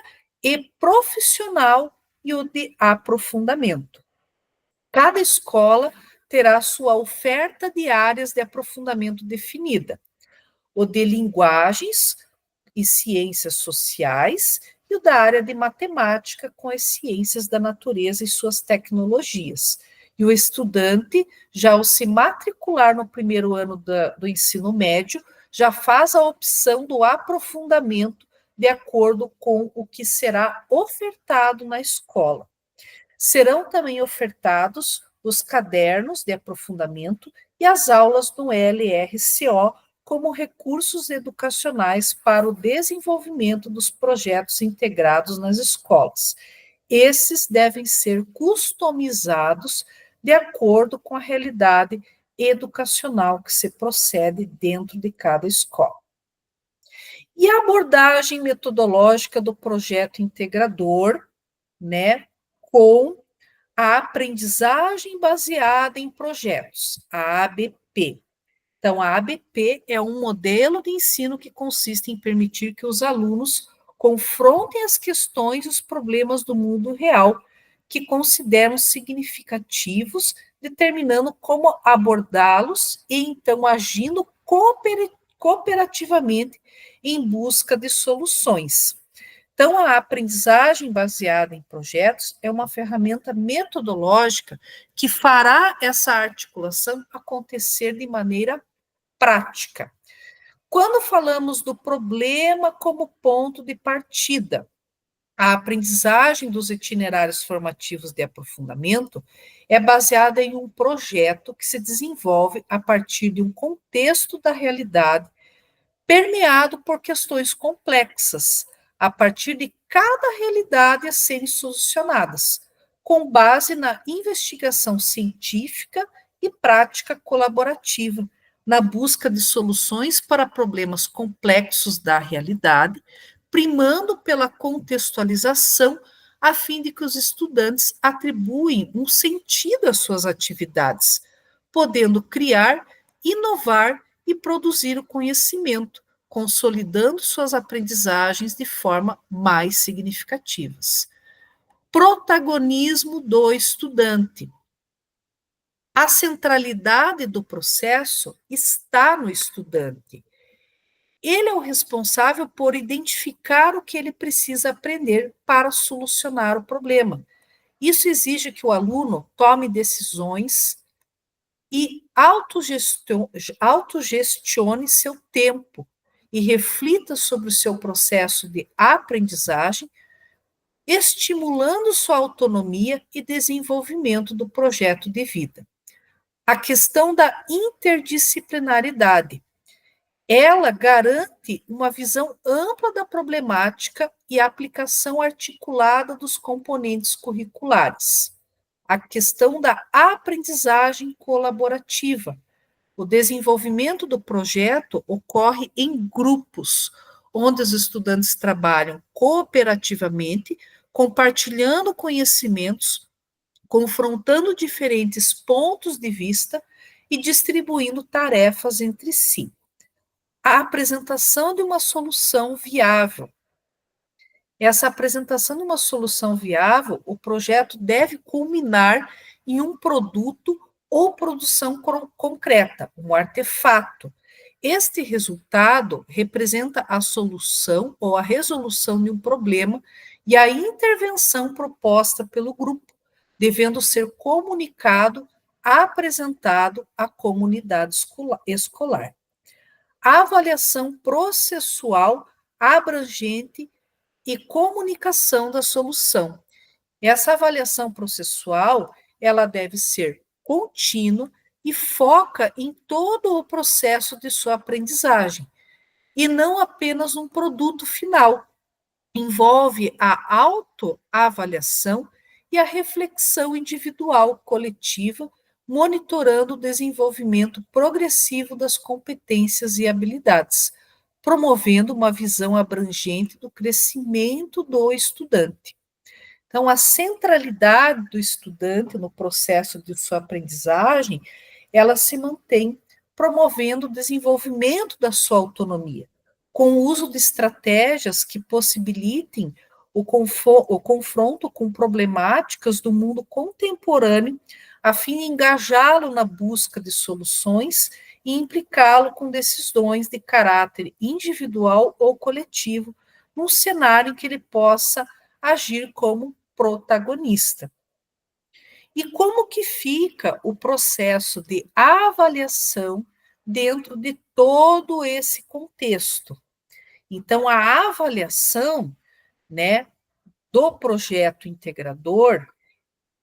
e profissional e o de aprofundamento. Cada escola terá sua oferta de áreas de aprofundamento definida, o de linguagens e ciências sociais e o da área de matemática com as ciências da natureza e suas tecnologias. E o estudante, já ao se matricular no primeiro ano do ensino médio, já faz a opção do aprofundamento de acordo com o que será ofertado na escola. Serão também ofertados os cadernos de aprofundamento e as aulas no LRCO como recursos educacionais para o desenvolvimento dos projetos integrados nas escolas. Esses devem ser customizados de acordo com a realidade educacional que se procede dentro de cada escola. E a abordagem metodológica do projeto integrador, né, com a aprendizagem baseada em projetos, a ABP. Então, a ABP é um modelo de ensino que consiste em permitir que os alunos confrontem as questões e os problemas do mundo real, que consideram significativos, determinando como abordá-los e, então, agindo cooperativamente em busca de soluções. Então, a aprendizagem baseada em projetos é uma ferramenta metodológica que fará essa articulação acontecer de maneira prática. Quando falamos do problema como ponto de partida, a aprendizagem dos itinerários formativos de aprofundamento é baseada em um projeto que se desenvolve a partir de um contexto da realidade permeado por questões complexas, a partir de cada realidade a serem solucionadas, com base na investigação científica e prática colaborativa, na busca de soluções para problemas complexos da realidade, primando pela contextualização, a fim de que os estudantes atribuem um sentido às suas atividades, podendo criar, inovar e produzir o conhecimento, consolidando suas aprendizagens de forma mais significativas. Protagonismo do estudante. A centralidade do processo está no estudante. Ele é o responsável por identificar o que ele precisa aprender para solucionar o problema. Isso exige que o aluno tome decisões e autogestione seu tempo e reflita sobre o seu processo de aprendizagem, estimulando sua autonomia e desenvolvimento do projeto de vida. A questão da interdisciplinaridade. Ela garante uma visão ampla da problemática e a aplicação articulada dos componentes curriculares. A questão da aprendizagem colaborativa. O desenvolvimento do projeto ocorre em grupos, onde os estudantes trabalham cooperativamente, compartilhando conhecimentos, confrontando diferentes pontos de vista e distribuindo tarefas entre si. A apresentação de uma solução viável. Essa apresentação de uma solução viável, o projeto deve culminar em um produto ou produção concreta, um artefato. Este resultado representa a solução ou a resolução de um problema e a intervenção proposta pelo grupo, devendo ser comunicado, apresentado à comunidade escolar. A avaliação processual abrangente e comunicação da solução. Essa avaliação processual, ela deve ser contínua e foca em todo o processo de sua aprendizagem, e não apenas um produto final. Envolve a autoavaliação e a reflexão individual coletiva, monitorando o desenvolvimento progressivo das competências e habilidades, promovendo uma visão abrangente do crescimento do estudante. Então, a centralidade do estudante no processo de sua aprendizagem, ela se mantém promovendo o desenvolvimento da sua autonomia, com o uso de estratégias que possibilitem o confronto com problemáticas do mundo contemporâneo, a fim de engajá-lo na busca de soluções e implicá-lo com decisões de caráter individual ou coletivo, num cenário em que ele possa agir como protagonista. E como que fica o processo de avaliação dentro de todo esse contexto? Então, a avaliação, né, do projeto integrador,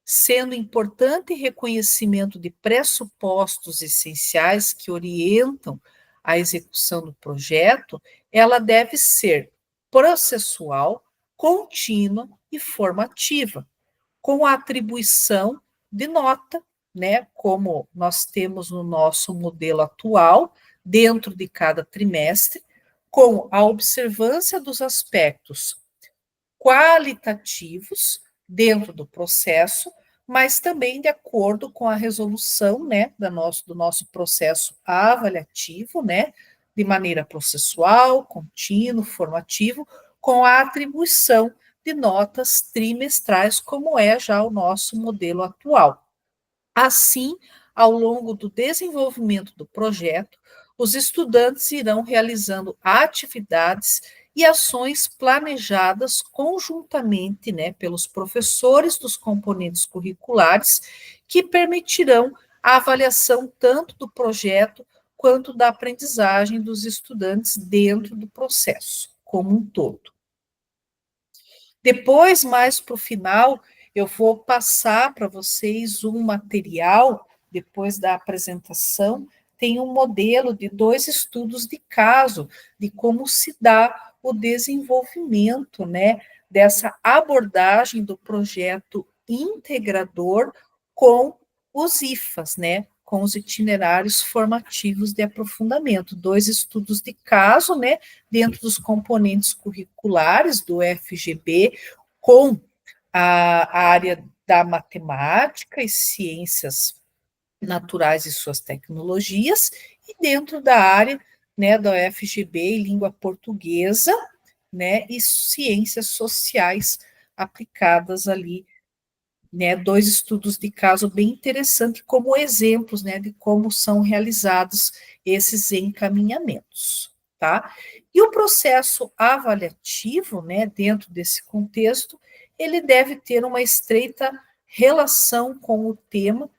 sendo importante reconhecimento de pressupostos essenciais que orientam a execução do projeto, ela deve ser processual, contínua e formativa, com a atribuição de nota, né, como nós temos no nosso modelo atual, dentro de cada trimestre, com a observância dos aspectos qualitativos dentro do processo, mas também de acordo com a resolução, né, do nosso processo avaliativo, né, de maneira processual, contínuo, formativo, com a atribuição de notas trimestrais, como é já o nosso modelo atual. Assim, ao longo do desenvolvimento do projeto, os estudantes irão realizando atividades e ações planejadas conjuntamente, né, pelos professores dos componentes curriculares, que permitirão a avaliação tanto do projeto quanto da aprendizagem dos estudantes dentro do processo como um todo. Depois, mais para o final, eu vou passar para vocês um material, depois da apresentação, tem um modelo de 2 estudos de caso, de como se dá o desenvolvimento, né, dessa abordagem do projeto integrador com os IFAs, né, com os itinerários formativos de aprofundamento. 2 estudos de caso, né, dentro dos componentes curriculares do FGB, com a área da matemática e ciências naturais e suas tecnologias, e dentro da área, né, da UFGB e língua portuguesa, né, e ciências sociais aplicadas ali, né, 2 estudos de caso bem interessantes como exemplos, né, de como são realizados esses encaminhamentos, tá? E o processo avaliativo, né, dentro desse contexto, ele deve ter uma estreita relação com o tema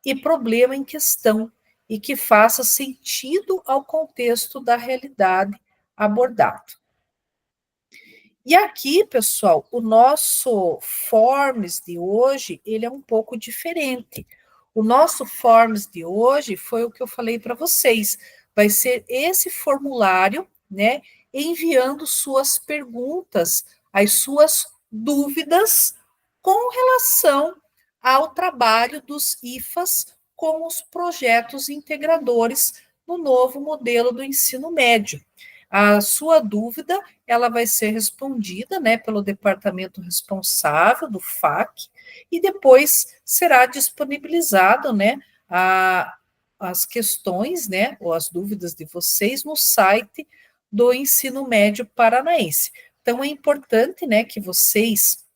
e problema em questão, e que faça sentido ao contexto da realidade abordado. E aqui, pessoal, o nosso Forms de hoje, ele é um pouco diferente. O nosso Forms de hoje foi o que eu falei para vocês. Vai ser esse formulário, né, enviando suas perguntas, as suas dúvidas com relação ao trabalho dos IFAs com os projetos integradores no novo modelo do ensino médio. A sua dúvida, ela vai ser respondida, né, pelo departamento responsável do FAC, e depois será disponibilizado, né, as questões, né, ou as dúvidas de vocês no site do Ensino Médio Paranaense. Então, é importante, né, que vocês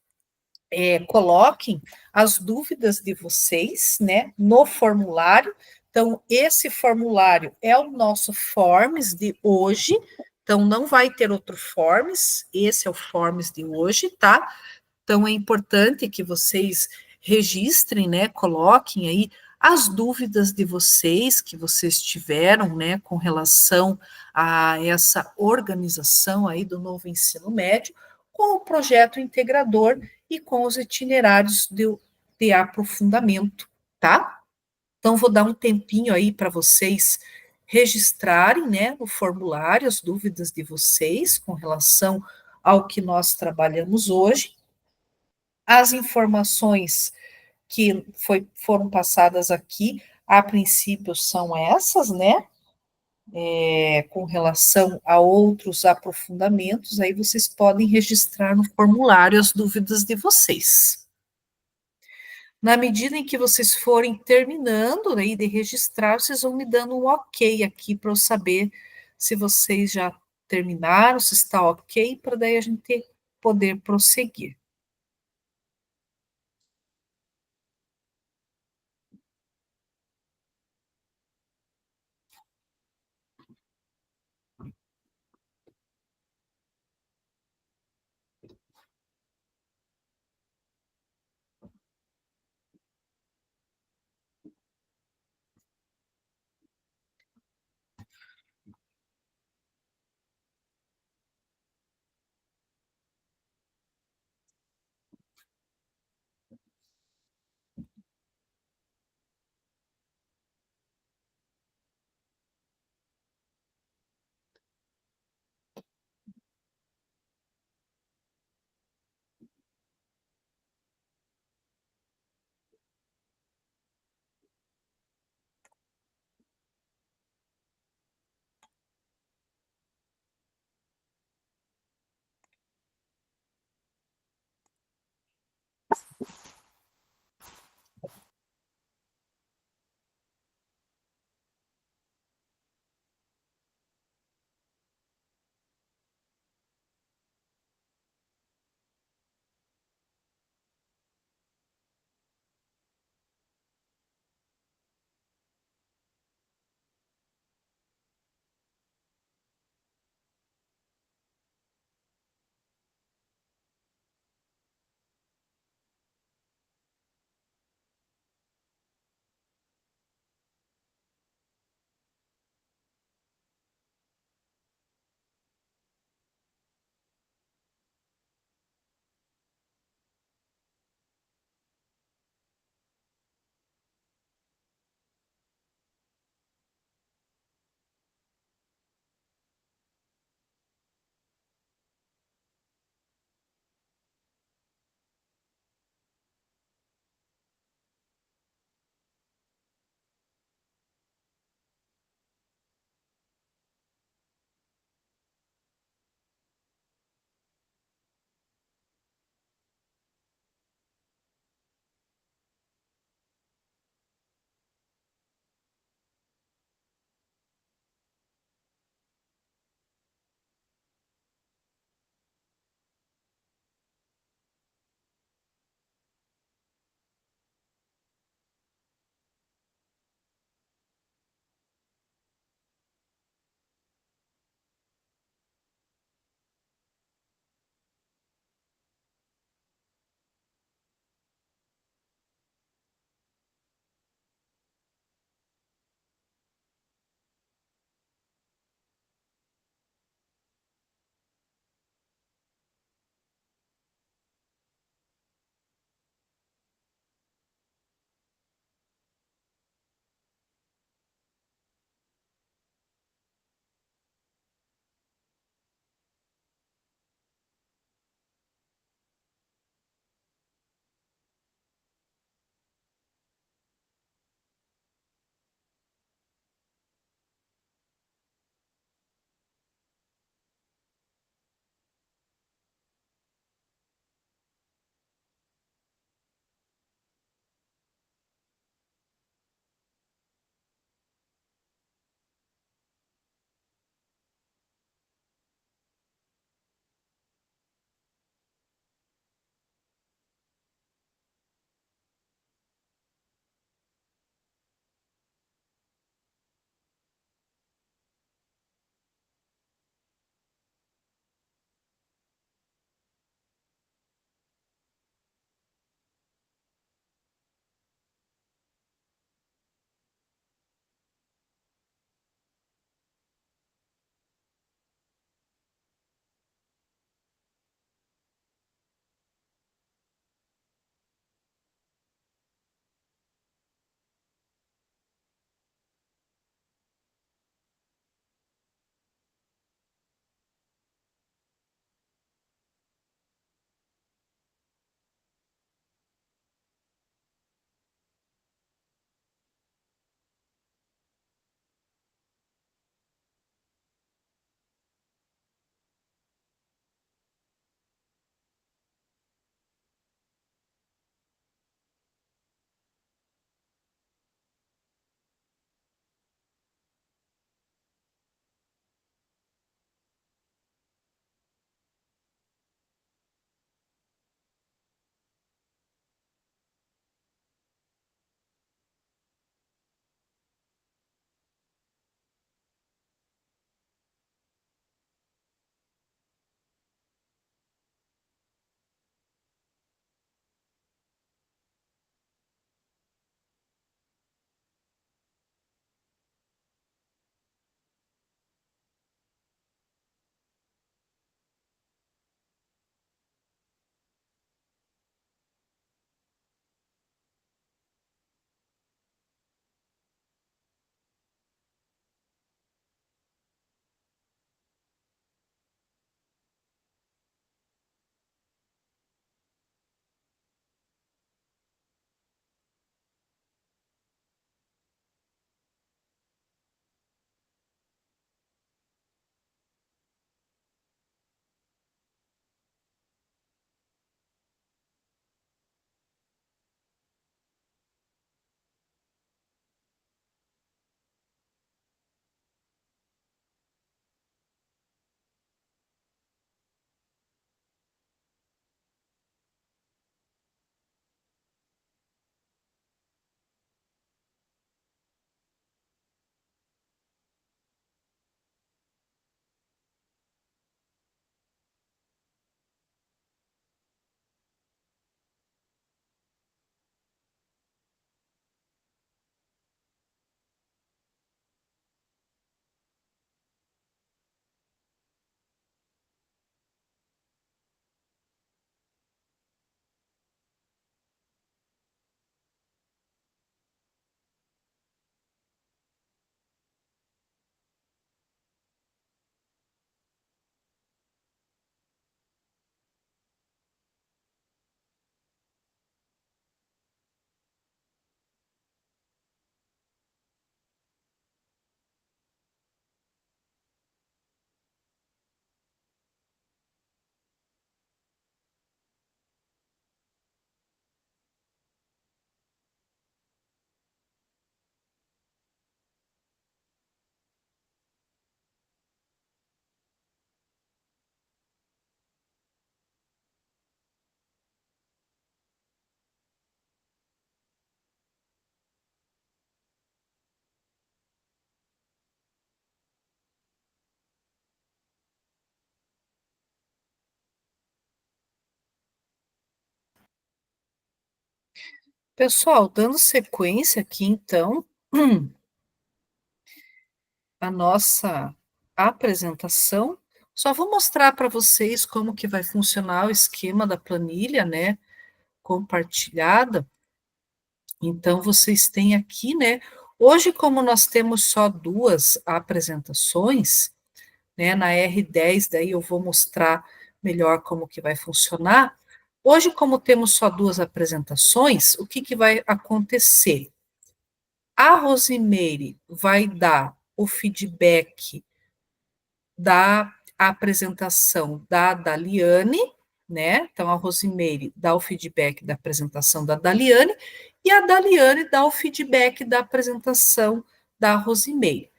coloquem as dúvidas de vocês, né, no formulário. Então, esse formulário é o nosso Forms de hoje. Então, não vai ter outro Forms, esse é o Forms de hoje, tá? Então, é importante que vocês registrem, né, coloquem aí as dúvidas de vocês, que vocês tiveram, né, com relação a essa organização aí do novo ensino médio, com o projeto integrador e com os itinerários de aprofundamento, tá? Então, vou dar um tempinho aí para vocês registrarem, né, no formulário as dúvidas de vocês com relação ao que nós trabalhamos hoje. As informações que foram passadas aqui, a princípio, são essas, né? Com relação a outros aprofundamentos, aí vocês podem registrar no formulário as dúvidas de vocês. Na medida em que vocês forem terminando aí de registrar, vocês vão me dando um ok aqui para eu saber se vocês já terminaram, se está ok, para daí a gente poder prosseguir. Pessoal, dando sequência aqui, então, a nossa apresentação, só vou mostrar para vocês como que vai funcionar o esquema da planilha, né, compartilhada. Então, vocês têm aqui, né, hoje, como nós temos só 2 apresentações, né, na R10, daí eu vou mostrar melhor como que vai funcionar. Hoje, como temos só 2 apresentações, o que que vai acontecer? A Rosimeire vai dar o feedback da apresentação da Daliane, né? Então, a Rosimeire dá o feedback da apresentação da Daliane e a Daliane dá o feedback da apresentação da Rosimeire.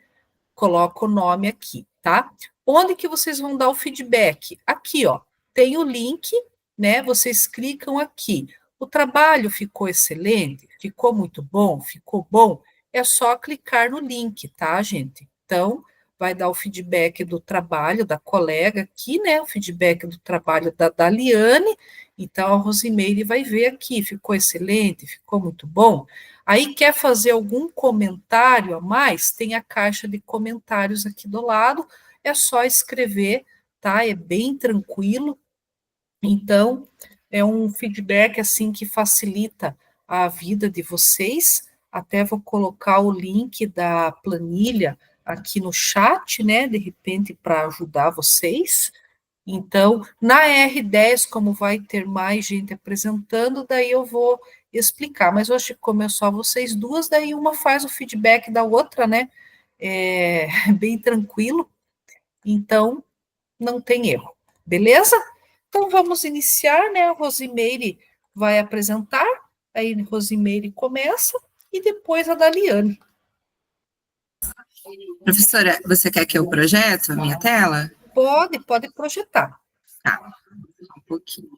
Coloca o nome aqui, tá? Onde que vocês vão dar o feedback? Aqui, ó, tem o link, né? Vocês clicam aqui. O trabalho ficou excelente? Ficou muito bom? Ficou bom? É só clicar no link, tá, gente? Então, vai dar o feedback do trabalho da colega aqui, né? O feedback do trabalho da Daliane. Então, a Rosimeire vai ver aqui, ficou excelente, ficou muito bom. Aí, quer fazer algum comentário a mais? Tem a caixa de comentários aqui do lado, é só escrever, tá? É bem tranquilo. Então, é um feedback, assim, que facilita a vida de vocês. Até vou colocar o link da planilha aqui no chat, né? De repente, para ajudar vocês. Então, na R10, como vai ter mais gente apresentando, daí eu vou explicar. Mas hoje, como é só vocês duas, daí uma faz o feedback da outra, né? É bem tranquilo. Então, não tem erro. Beleza? Então, vamos iniciar, né? A Rosimeire vai apresentar, aí a Rosimeire começa, e depois a Daliane. Professora, você quer que eu projeto a minha tela? Pode projetar. Tá, um pouquinho.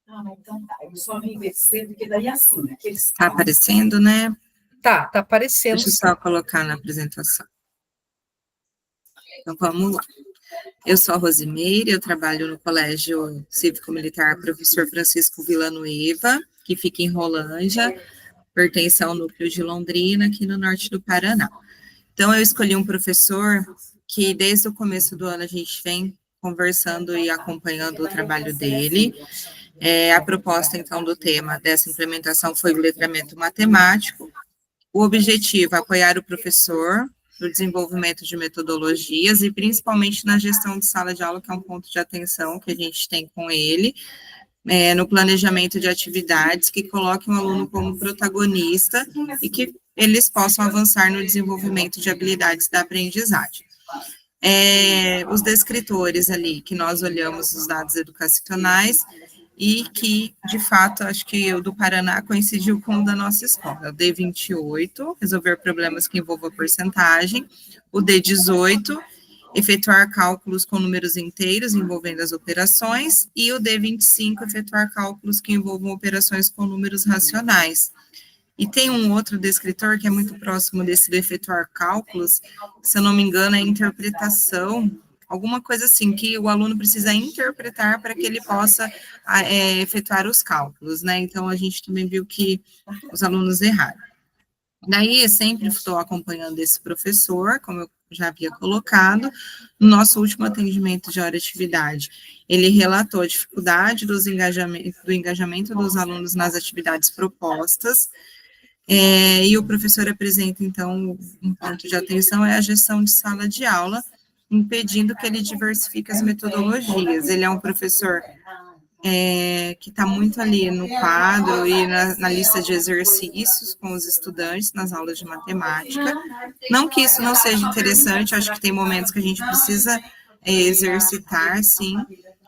Então tá, eu só me inverter, porque daí assim, aqueles... Tá aparecendo, né? Tá aparecendo. Deixa eu só colocar na apresentação. Então, vamos lá. Eu sou a Rosimeire, eu trabalho no Colégio Cívico-Militar Professor Francisco Villanueva, que fica em Rolândia, pertence ao núcleo de Londrina, aqui no norte do Paraná. Então, eu escolhi um professor que, desde o começo do ano, a gente vem conversando e acompanhando o trabalho dele. A proposta, então, do tema dessa implementação foi o letramento matemático. O objetivo é apoiar o professor no desenvolvimento de metodologias e principalmente na gestão de sala de aula, que é um ponto de atenção que a gente tem com ele, no planejamento de atividades que coloquem o aluno como protagonista e que eles possam avançar no desenvolvimento de habilidades da aprendizagem. Os descritores ali, que nós olhamos os dados educacionais, e que, de fato, acho que o do Paraná coincidiu com o da nossa escola. O D28, resolver problemas que envolvam porcentagem. O D18, efetuar cálculos com números inteiros envolvendo as operações. E o D25, efetuar cálculos que envolvam operações com números racionais. E tem um outro descritor que é muito próximo desse do efetuar cálculos, se eu não me engano, é interpretação, alguma coisa assim, que o aluno precisa interpretar para que ele possa efetuar os cálculos, né? Então, a gente também viu que os alunos erraram. Daí, eu sempre estou acompanhando esse professor, como eu já havia colocado, no nosso último atendimento de hora de atividade. Ele relatou a dificuldade do engajamento dos alunos nas atividades propostas, e o professor apresenta, então, um ponto de atenção é a gestão de sala de aula, impedindo que ele diversifique as metodologias. Ele é um professor que está muito ali no quadro e na lista de exercícios com os estudantes nas aulas de matemática. Não que isso não seja interessante, acho que tem momentos que a gente precisa exercitar, sim,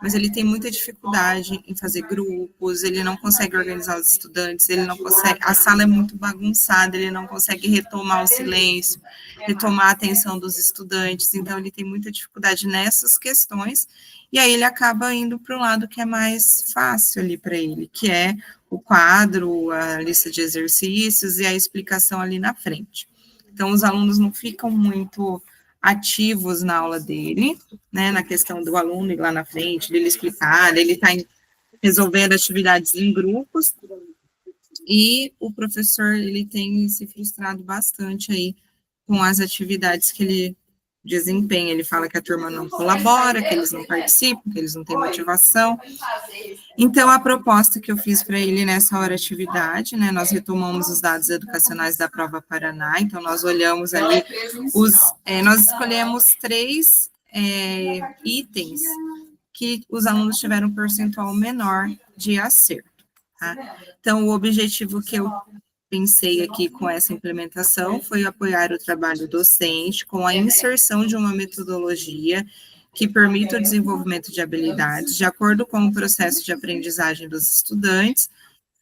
mas ele tem muita dificuldade em fazer grupos, ele não consegue organizar os estudantes, ele não consegue, a sala é muito bagunçada, ele não consegue retomar o silêncio, retomar a atenção dos estudantes, então ele tem muita dificuldade nessas questões, e aí ele acaba indo para o lado que é mais fácil ali para ele, que é o quadro, a lista de exercícios e a explicação ali na frente. Então, os alunos não ficam muito ativos na aula dele, né, na questão do aluno ir lá na frente, dele explicar, dele estar resolvendo atividades em grupos, e o professor, ele tem se frustrado bastante aí com as atividades que ele desempenha. Ele fala que a turma não colabora, que eles não participam, que eles não têm motivação. Então, a proposta que eu fiz para ele nessa hora atividade, né, nós retomamos os dados educacionais da Prova Paraná, então nós olhamos ali, nós escolhemos 3 itens que os alunos tiveram um percentual menor de acerto. Tá? Então, o objetivo que eu pensei aqui com essa implementação foi apoiar o trabalho docente com a inserção de uma metodologia que permita o desenvolvimento de habilidades de acordo com o processo de aprendizagem dos estudantes,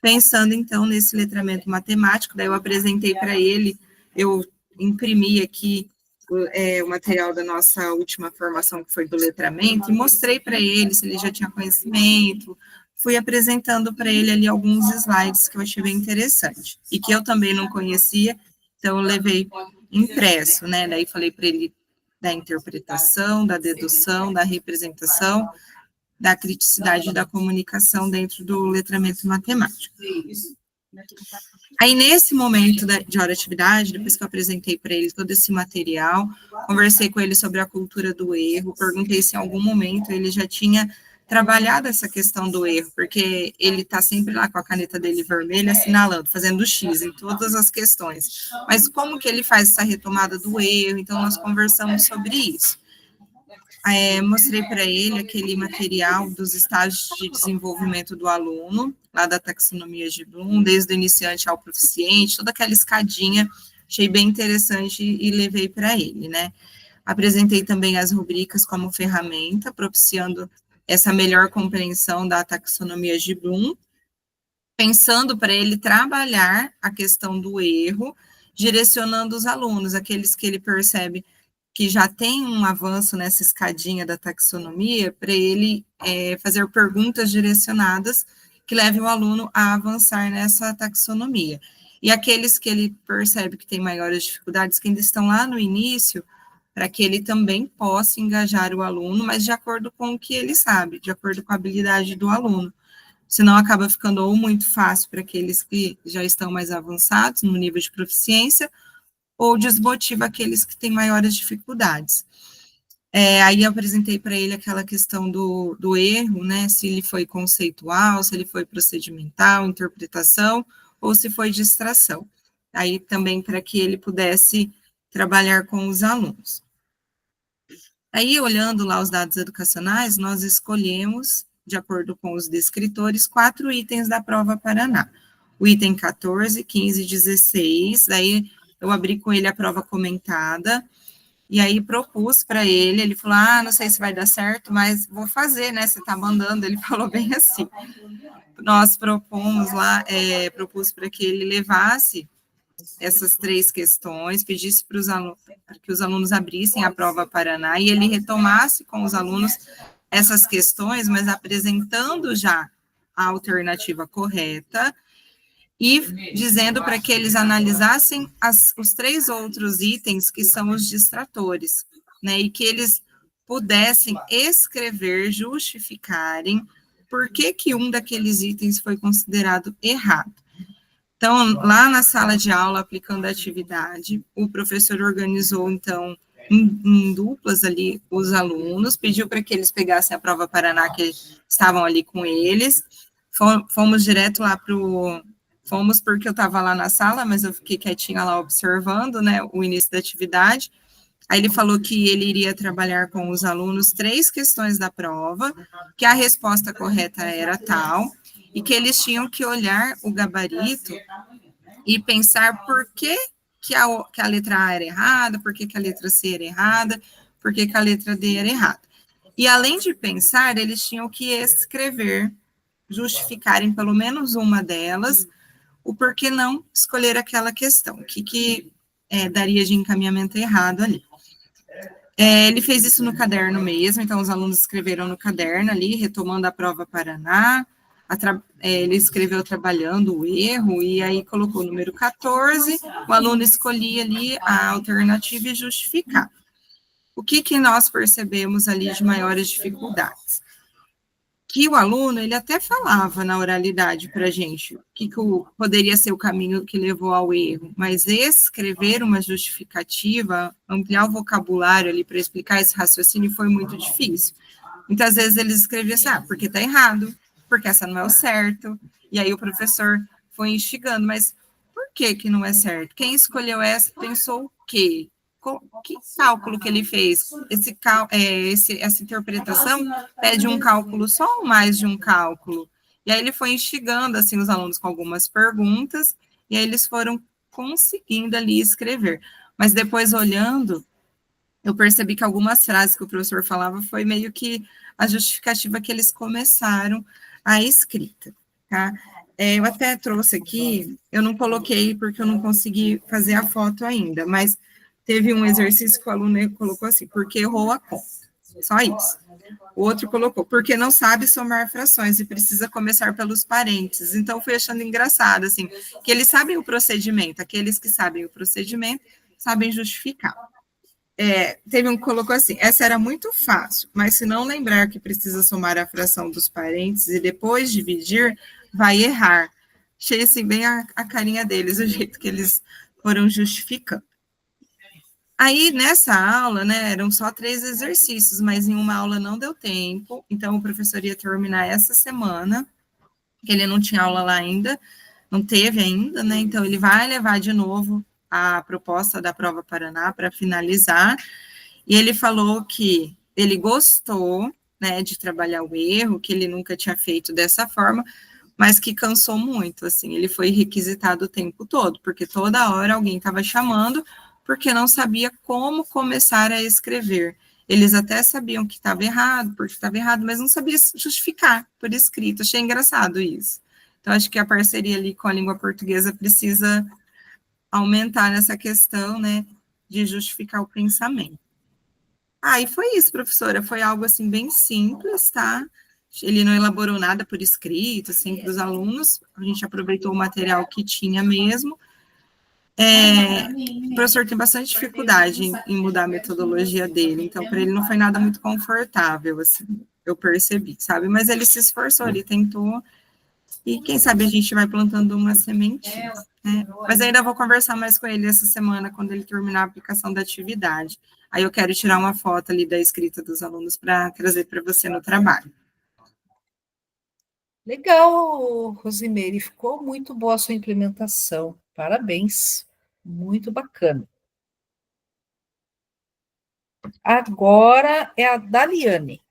pensando, então, nesse letramento matemático. Daí eu apresentei para ele, eu imprimi aqui o material da nossa última formação, que foi do letramento, e mostrei para ele se ele já tinha conhecimento, fui apresentando para ele ali alguns slides que eu achei bem interessante, e que eu também não conhecia, então eu levei impresso, né, daí falei para ele da interpretação, da dedução, da representação, da criticidade da comunicação dentro do letramento matemático. Aí, nesse momento de hora de atividade, depois que eu apresentei para ele todo esse material, conversei com ele sobre a cultura do erro, perguntei se em algum momento ele já tinha trabalhado essa questão do erro, porque ele está sempre lá com a caneta dele vermelha, assinalando, fazendo X em todas as questões. Mas como que ele faz essa retomada do erro? Então, nós conversamos sobre isso. Mostrei para ele aquele material dos estágios de desenvolvimento do aluno, lá da taxonomia de Bloom, desde o iniciante ao proficiente, toda aquela escadinha, achei bem interessante e levei para ele, né? Apresentei também as rubricas como ferramenta, propiciando essa melhor compreensão da taxonomia de Bloom, pensando para ele trabalhar a questão do erro, direcionando os alunos, aqueles que ele percebe que já tem um avanço nessa escadinha da taxonomia, para ele fazer perguntas direcionadas que levem o aluno a avançar nessa taxonomia. E aqueles que ele percebe que tem maiores dificuldades, que ainda estão lá no início, para que ele também possa engajar o aluno, mas de acordo com o que ele sabe, de acordo com a habilidade do aluno. Senão acaba ficando ou muito fácil para aqueles que já estão mais avançados no nível de proficiência, ou desmotiva aqueles que têm maiores dificuldades. Aí eu apresentei para ele aquela questão do erro, né, se ele foi conceitual, se ele foi procedimental, interpretação, ou se foi distração. Aí também para que ele pudesse trabalhar com os alunos. Aí, olhando lá os dados educacionais, nós escolhemos, de acordo com os descritores, 4 itens da Prova Paraná. O item 14, 15 e 16, daí eu abri com ele a prova comentada, e aí propus para ele falou, não sei se vai dar certo, mas vou fazer, né, você está mandando, ele falou bem assim. Nós propomos lá, propus para que ele levasse essas 3 questões, pedisse para que os alunos abrissem a Prova Paraná, e ele retomasse com os alunos essas questões, mas apresentando já a alternativa correta, e dizendo para que eles analisassem os 3 outros itens que são os distratores, né, e que eles pudessem escrever, justificarem por que um daqueles itens foi considerado errado. Então, lá na sala de aula, aplicando a atividade, o professor organizou, então, em duplas ali, os alunos, pediu para que eles pegassem a Prova Paraná, que estavam ali com eles, fomos direto lá fomos porque eu estava lá na sala, mas eu fiquei quietinha lá observando, né, o início da atividade. Aí ele falou que ele iria trabalhar com os alunos 3 questões da prova, que a resposta correta era tal, e que eles tinham que olhar o gabarito e pensar por que a letra A era errada, por que a letra C era errada, por que a letra D era errada. E além de pensar, eles tinham que escrever, justificarem pelo menos uma delas, o porquê não escolher aquela questão, o que daria de encaminhamento errado ali. Ele fez isso no caderno mesmo, então os alunos escreveram no caderno ali, retomando a Prova Paraná, ele escreveu trabalhando o erro, e aí colocou o número 14, o aluno escolhia ali a alternativa e justificava. O que nós percebemos ali de maiores dificuldades? que o aluno, ele até falava na oralidade para a gente poderia ser o caminho que levou ao erro, mas escrever uma justificativa, ampliar o vocabulário ali para explicar esse raciocínio foi muito difícil. Muitas vezes eles escreviam assim, porque está errado, porque essa não é o certo, e aí o professor foi instigando, mas por que não é certo? Quem escolheu essa pensou o quê? Que cálculo que ele fez? Essa interpretação pede um cálculo só ou mais de um cálculo? E aí ele foi instigando assim, os alunos com algumas perguntas, e aí eles foram conseguindo ali escrever. Mas depois, olhando, eu percebi que algumas frases que o professor falava foi meio que a justificativa que eles começaram a escrita, tá? Eu até trouxe aqui, eu não coloquei porque eu não consegui fazer a foto ainda, mas teve um exercício que o aluno colocou assim, porque errou a conta, só isso. O outro colocou, porque não sabe somar frações e precisa começar pelos parênteses. Então, fui achando engraçado, assim, que eles sabem o procedimento, aqueles que sabem o procedimento sabem justificar. Teve um que colocou assim, essa era muito fácil, mas se não lembrar que precisa somar a fração dos parênteses e depois dividir, vai errar. Achei assim bem a carinha deles, o jeito que eles foram justificando. Aí, nessa aula, né, eram só 3 exercícios, mas em uma aula não deu tempo, então o professor ia terminar essa semana, que ele não tinha aula lá ainda, não teve ainda, né, então ele vai levar de novo a proposta da Prova Paraná para finalizar, e ele falou que ele gostou, né, de trabalhar o erro, que ele nunca tinha feito dessa forma, mas que cansou muito, assim, ele foi requisitado o tempo todo, porque toda hora alguém estava chamando, porque não sabia como começar a escrever. Eles até sabiam que estava errado, porque estava errado, mas não sabia justificar por escrito. Achei engraçado isso. Então, acho que a parceria ali com a língua portuguesa precisa aumentar nessa questão, né, de justificar o pensamento. E foi isso, professora, foi algo, assim, bem simples, tá? Ele não elaborou nada por escrito, assim, para os alunos, a gente aproveitou o material que tinha mesmo. O professor tem bastante dificuldade em mudar a metodologia dele, então, para ele não foi nada muito confortável, assim, eu percebi, sabe? Mas ele se esforçou, ele tentou, e quem sabe a gente vai plantando uma sementinha, né? Mas ainda vou conversar mais com ele essa semana, quando ele terminar a aplicação da atividade. Aí eu quero tirar uma foto ali da escrita dos alunos para trazer para você no trabalho. Legal, Rosimeire, ficou muito boa a sua implementação. Parabéns, muito bacana. Agora é a Daliane.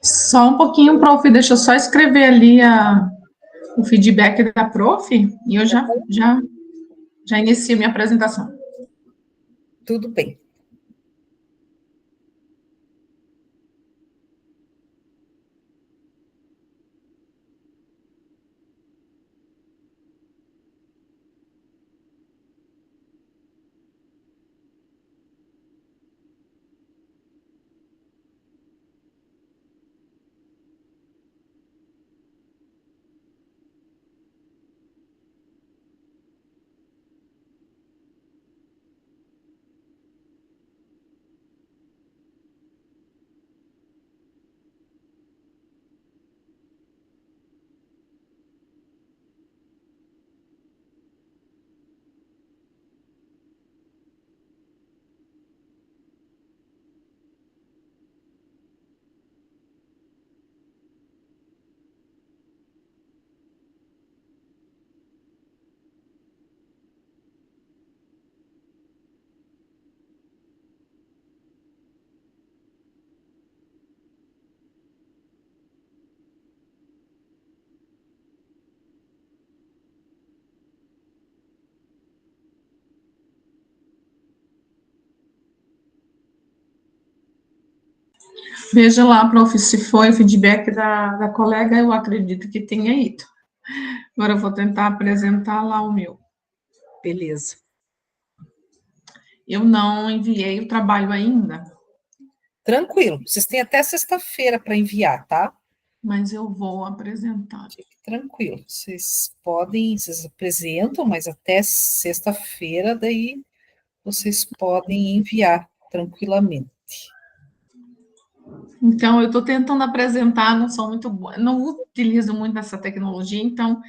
Só um pouquinho, prof, deixa eu só escrever ali o feedback da prof e eu já inicio minha apresentação. Tudo bem. Veja lá, prof, se foi o feedback da colega, eu acredito que tenha ido. Agora eu vou tentar apresentar lá o meu. Beleza. Eu não enviei o trabalho ainda. Tranquilo, vocês têm até sexta-feira para enviar, tá? Mas eu vou apresentar. Fique tranquilo, vocês apresentam, mas até sexta-feira, daí vocês podem enviar tranquilamente. Então, eu estou tentando apresentar, não sou muito boa, não utilizo muito essa tecnologia, então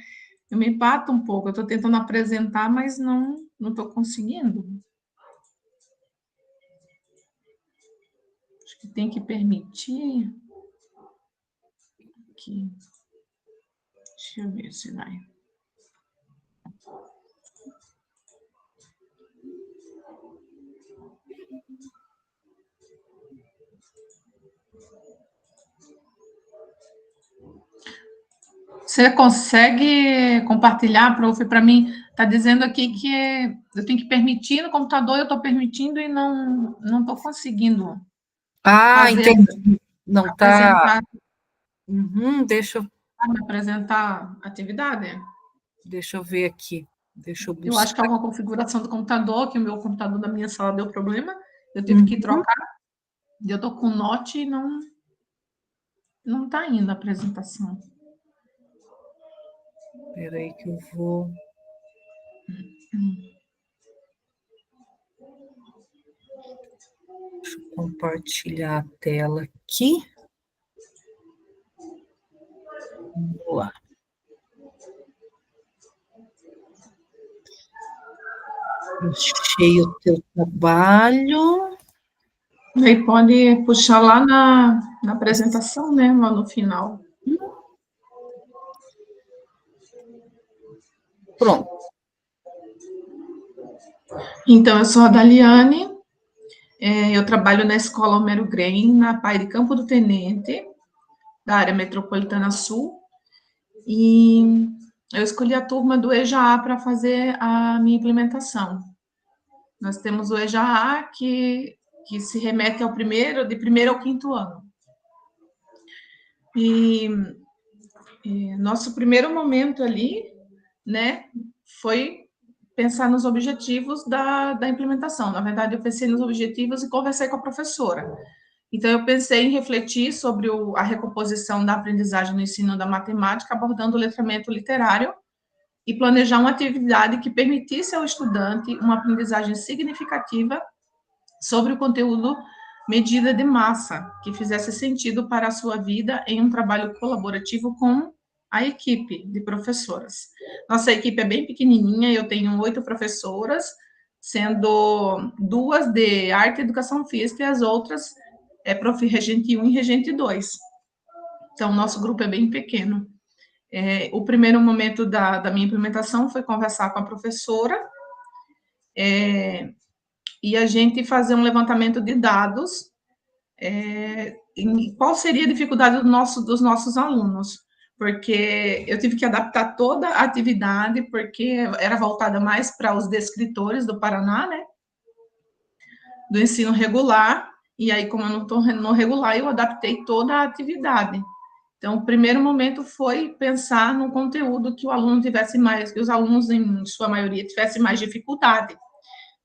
eu me bato um pouco. Eu estou tentando apresentar, mas não estou conseguindo. Acho que tem que permitir. Aqui. Deixa eu ver se vai. Você consegue compartilhar, prof, para mim? Está dizendo aqui que eu tenho que permitir no computador, eu estou permitindo e não estou conseguindo fazer, Entendi. Não tá. apresentar, Deixa apresentar a atividade. eu ver aqui. Deixa eu Eu acho que é buscar. uma configuração do computador, que o meu computador da minha sala deu problema, eu tive que trocar, eu estou com Note e não está indo a apresentação. Espera aí que eu vou. Deixa eu compartilhar a tela aqui. Vamos lá. Achei o teu trabalho. Aí pode puxar lá na apresentação, né, lá no final. Pronto. Então, eu sou a Daliane, eu trabalho na Escola Homero Grem, na PAI de Campo do Tenente, da área metropolitana sul, e eu escolhi a turma do EJA para fazer a minha implementação. Nós temos o EJA que se remete ao de primeiro ao quinto ano. E nosso primeiro momento ali, né, foi pensar nos objetivos da implementação. Na verdade, eu pensei nos objetivos e conversei com a professora. Então, eu pensei em refletir sobre a recomposição da aprendizagem no ensino da matemática, abordando o letramento literário e planejar uma atividade que permitisse ao estudante uma aprendizagem significativa sobre o conteúdo medida de massa, que fizesse sentido para a sua vida em um trabalho colaborativo com a equipe de professoras. Nossa equipe é bem pequenininha, eu tenho 8 professoras, sendo 2 de arte e educação física e as outras é prof. Regente 1 e Regente 2. Então, nosso grupo é bem pequeno. O primeiro momento da minha implementação foi conversar com a professora e a gente fazer um levantamento de dados em qual seria a dificuldade dos nossos alunos, porque eu tive que adaptar toda a atividade, porque era voltada mais para os descritores do Paraná, né, do ensino regular, e aí, como eu não estou no regular, eu adaptei toda a atividade. Então, o primeiro momento foi pensar no conteúdo que o aluno tivesse mais, que os alunos, em sua maioria, tivessem mais dificuldade.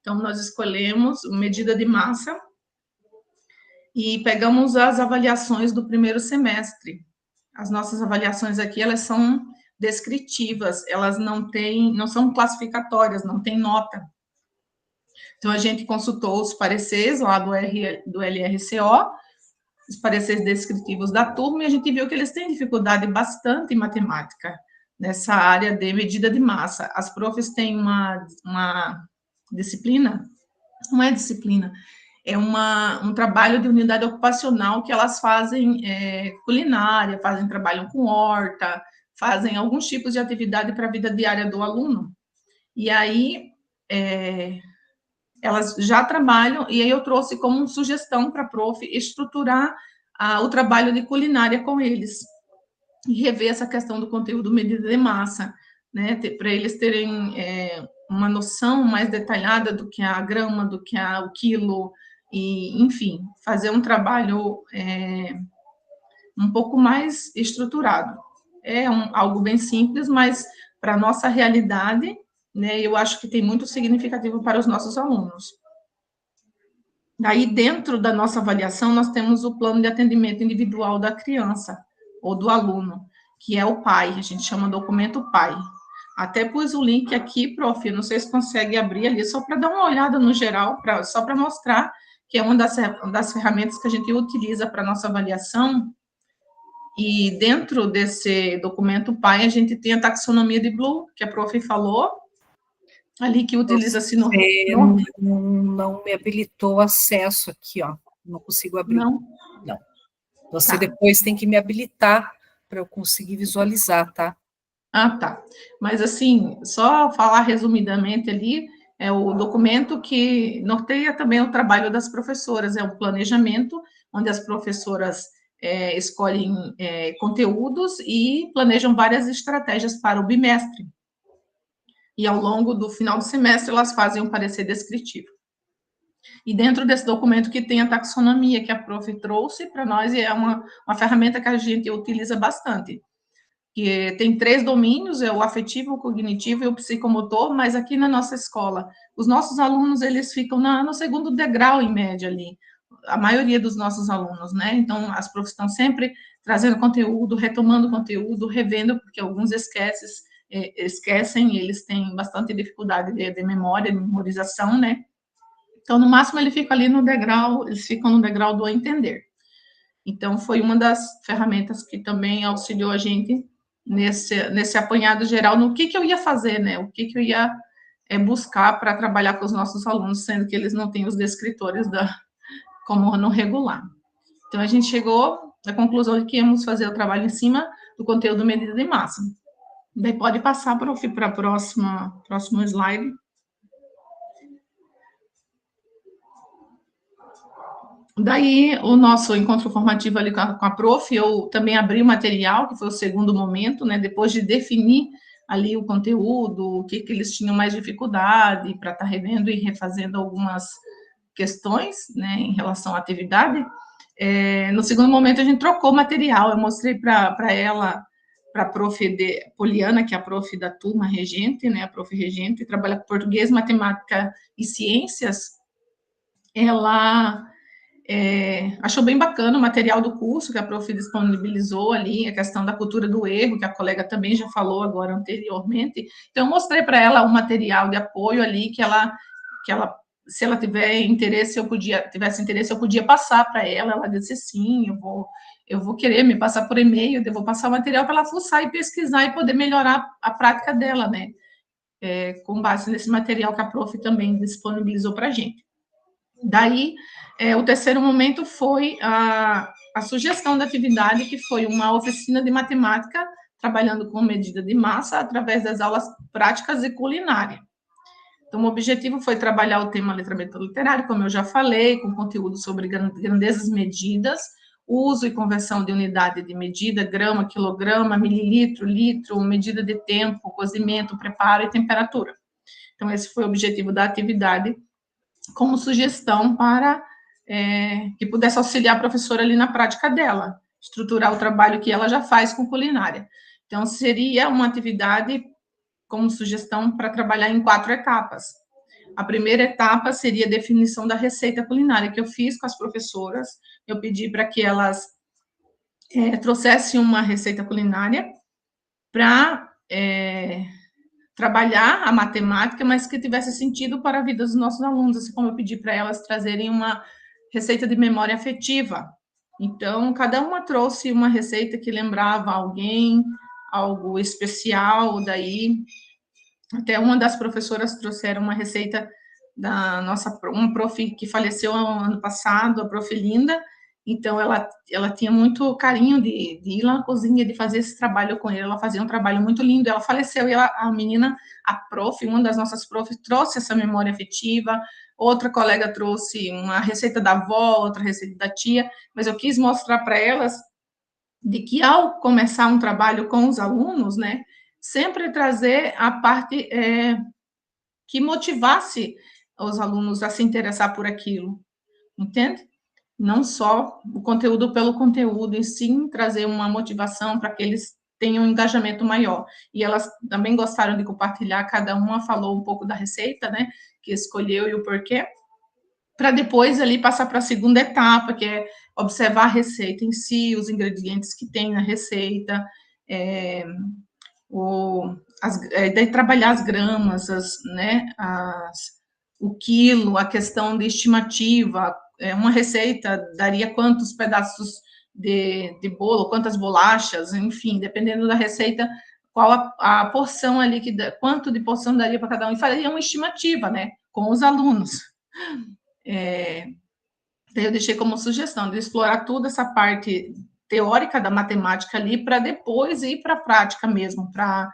Então, nós escolhemos medida de massa e pegamos as avaliações do primeiro semestre. As nossas avaliações aqui, elas são descritivas, elas não são classificatórias, não tem nota. Então, a gente consultou os pareceres lá do LRCO, os pareceres descritivos da turma, e a gente viu que eles têm dificuldade bastante em matemática, nessa área de medida de massa. As profs têm uma disciplina, não é disciplina, é um trabalho de unidade ocupacional que elas fazem culinária, trabalham com horta, fazem alguns tipos de atividade para a vida diária do aluno. E aí, elas já trabalham, e aí eu trouxe como sugestão para a prof estruturar o trabalho de culinária com eles, e rever essa questão do conteúdo medida de massa, né, para eles terem uma noção mais detalhada do que a grama, do que o quilo, e, enfim, fazer um trabalho um pouco mais estruturado. É algo bem simples, mas para a nossa realidade, né, eu acho que tem muito significativo para os nossos alunos. Daí, dentro da nossa avaliação, nós temos o plano de atendimento individual da criança ou do aluno, que é o PAI, a gente chama documento PAI. Até pus o link aqui, prof, não sei se consegue abrir ali, só para dar uma olhada no geral, só para mostrar que é uma das ferramentas que a gente utiliza para nossa avaliação. E dentro desse documento PAI, a gente tem a taxonomia de Bloom, que a prof falou, ali que utiliza-se no... Não me habilitou acesso aqui, ó. Não consigo abrir. Não? Não. Você Tá. depois tem que me habilitar para eu conseguir visualizar, tá? Ah, tá. Mas, assim, só falar resumidamente ali, é o documento que norteia também o trabalho das professoras, é o planejamento, onde as professoras escolhem conteúdos e planejam várias estratégias para o bimestre. E, ao longo do final do semestre, elas fazem um parecer descritivo. E dentro desse documento que tem a taxonomia que a prof trouxe para nós, e é uma ferramenta que a gente utiliza bastante, que tem 3 domínios, é o afetivo, o cognitivo e o psicomotor, mas aqui na nossa escola, os nossos alunos, eles ficam no segundo degrau, em média, ali, a maioria dos nossos alunos, né? Então, as profs estão sempre trazendo conteúdo, retomando conteúdo, revendo, porque alguns esquecem, eles têm bastante dificuldade de memória, de memorização, né? Então, no máximo, eles ficam no degrau do entender. Então, foi uma das ferramentas que também auxiliou a gente nesse apanhado geral, no que eu ia fazer, né? O que eu ia buscar para trabalhar com os nossos alunos, sendo que eles não têm os descritores como no regular. Então, a gente chegou à conclusão de que íamos fazer o trabalho em cima do conteúdo medida de massa. Daí pode passar, prof, para próximo slide. Daí, o nosso encontro formativo ali com a prof, eu também abri o material, que foi o segundo momento, né, depois de definir ali o conteúdo, o que eles tinham mais dificuldade, para estar revendo e refazendo algumas questões, né, em relação à atividade. No segundo momento, a gente trocou o material, eu mostrei para ela, para a prof. Poliana, que é a prof. Da turma regente, né, a prof. regente, trabalha com português, matemática e ciências. Ela achou bem bacana o material do curso que a prof. Disponibilizou ali, a questão da cultura do erro, que a colega também já falou agora anteriormente. Então, eu mostrei para ela o material de apoio ali, que ela, se ela tivesse interesse, eu podia passar para ela. Ela disse, sim, eu vou querer me passar por e-mail, eu vou passar o material para ela fuçar e pesquisar e poder melhorar a prática dela, né? Com base nesse material que a prof. Também disponibilizou para a gente. Daí, o terceiro momento foi a sugestão da atividade, que foi uma oficina de matemática, trabalhando com medida de massa, através das aulas práticas e culinária. Então, o objetivo foi trabalhar o tema letramento literário, como eu já falei, com conteúdo sobre grandezas medidas, uso e conversão de unidade de medida, grama, quilograma, mililitro, litro, medida de tempo, cozimento, preparo e temperatura. Então, esse foi o objetivo da atividade, como sugestão para que pudesse auxiliar a professora ali na prática dela, estruturar o trabalho que ela já faz com culinária. Então, seria uma atividade como sugestão para trabalhar em 4 etapas. A primeira etapa seria a definição da receita culinária, que eu fiz com as professoras. Eu pedi para que elas trouxessem uma receita culinária para trabalhar a matemática, mas que tivesse sentido para a vida dos nossos alunos, assim como eu pedi para elas trazerem uma receita de memória afetiva. Então, cada uma trouxe uma receita que lembrava alguém, algo especial, daí até uma das professoras trouxeram uma receita da uma prof que faleceu ano passado, a prof. Linda. Então, ela tinha muito carinho de ir lá na cozinha, de fazer esse trabalho com ele. Ela fazia um trabalho muito lindo. Ela faleceu e a menina, a prof, uma das nossas profs, trouxe essa memória afetiva. Outra colega trouxe uma receita da avó, outra receita da tia. Mas eu quis mostrar para elas de que, ao começar um trabalho com os alunos, né, sempre trazer a parte que motivasse os alunos a se interessar por aquilo, entende? Não só o conteúdo pelo conteúdo, e sim trazer uma motivação para que eles tenham um engajamento maior. E elas também gostaram de compartilhar, cada uma falou um pouco da receita, né, que escolheu e o porquê. para depois ali passar para a segunda etapa, que é observar a receita em si, os ingredientes que tem na receita, daí trabalhar as gramas, né, o quilo, a questão de estimativa, uma receita daria quantos pedaços de bolo, quantas bolachas, enfim, dependendo da receita, qual a porção ali, quanto de porção daria para cada um, e faria uma estimativa, né, com os alunos. Daí eu deixei como sugestão de explorar toda essa parte teórica da matemática ali, para depois ir para a prática mesmo, para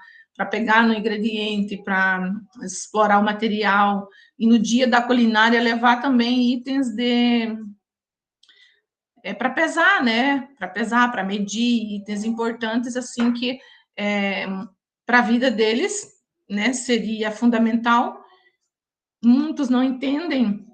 pegar no ingrediente, para explorar o material, e no dia da culinária levar também itens para pesar, né? Para pesar, para medir, itens importantes, assim, que para a vida deles, né, seria fundamental. Muitos não entendem,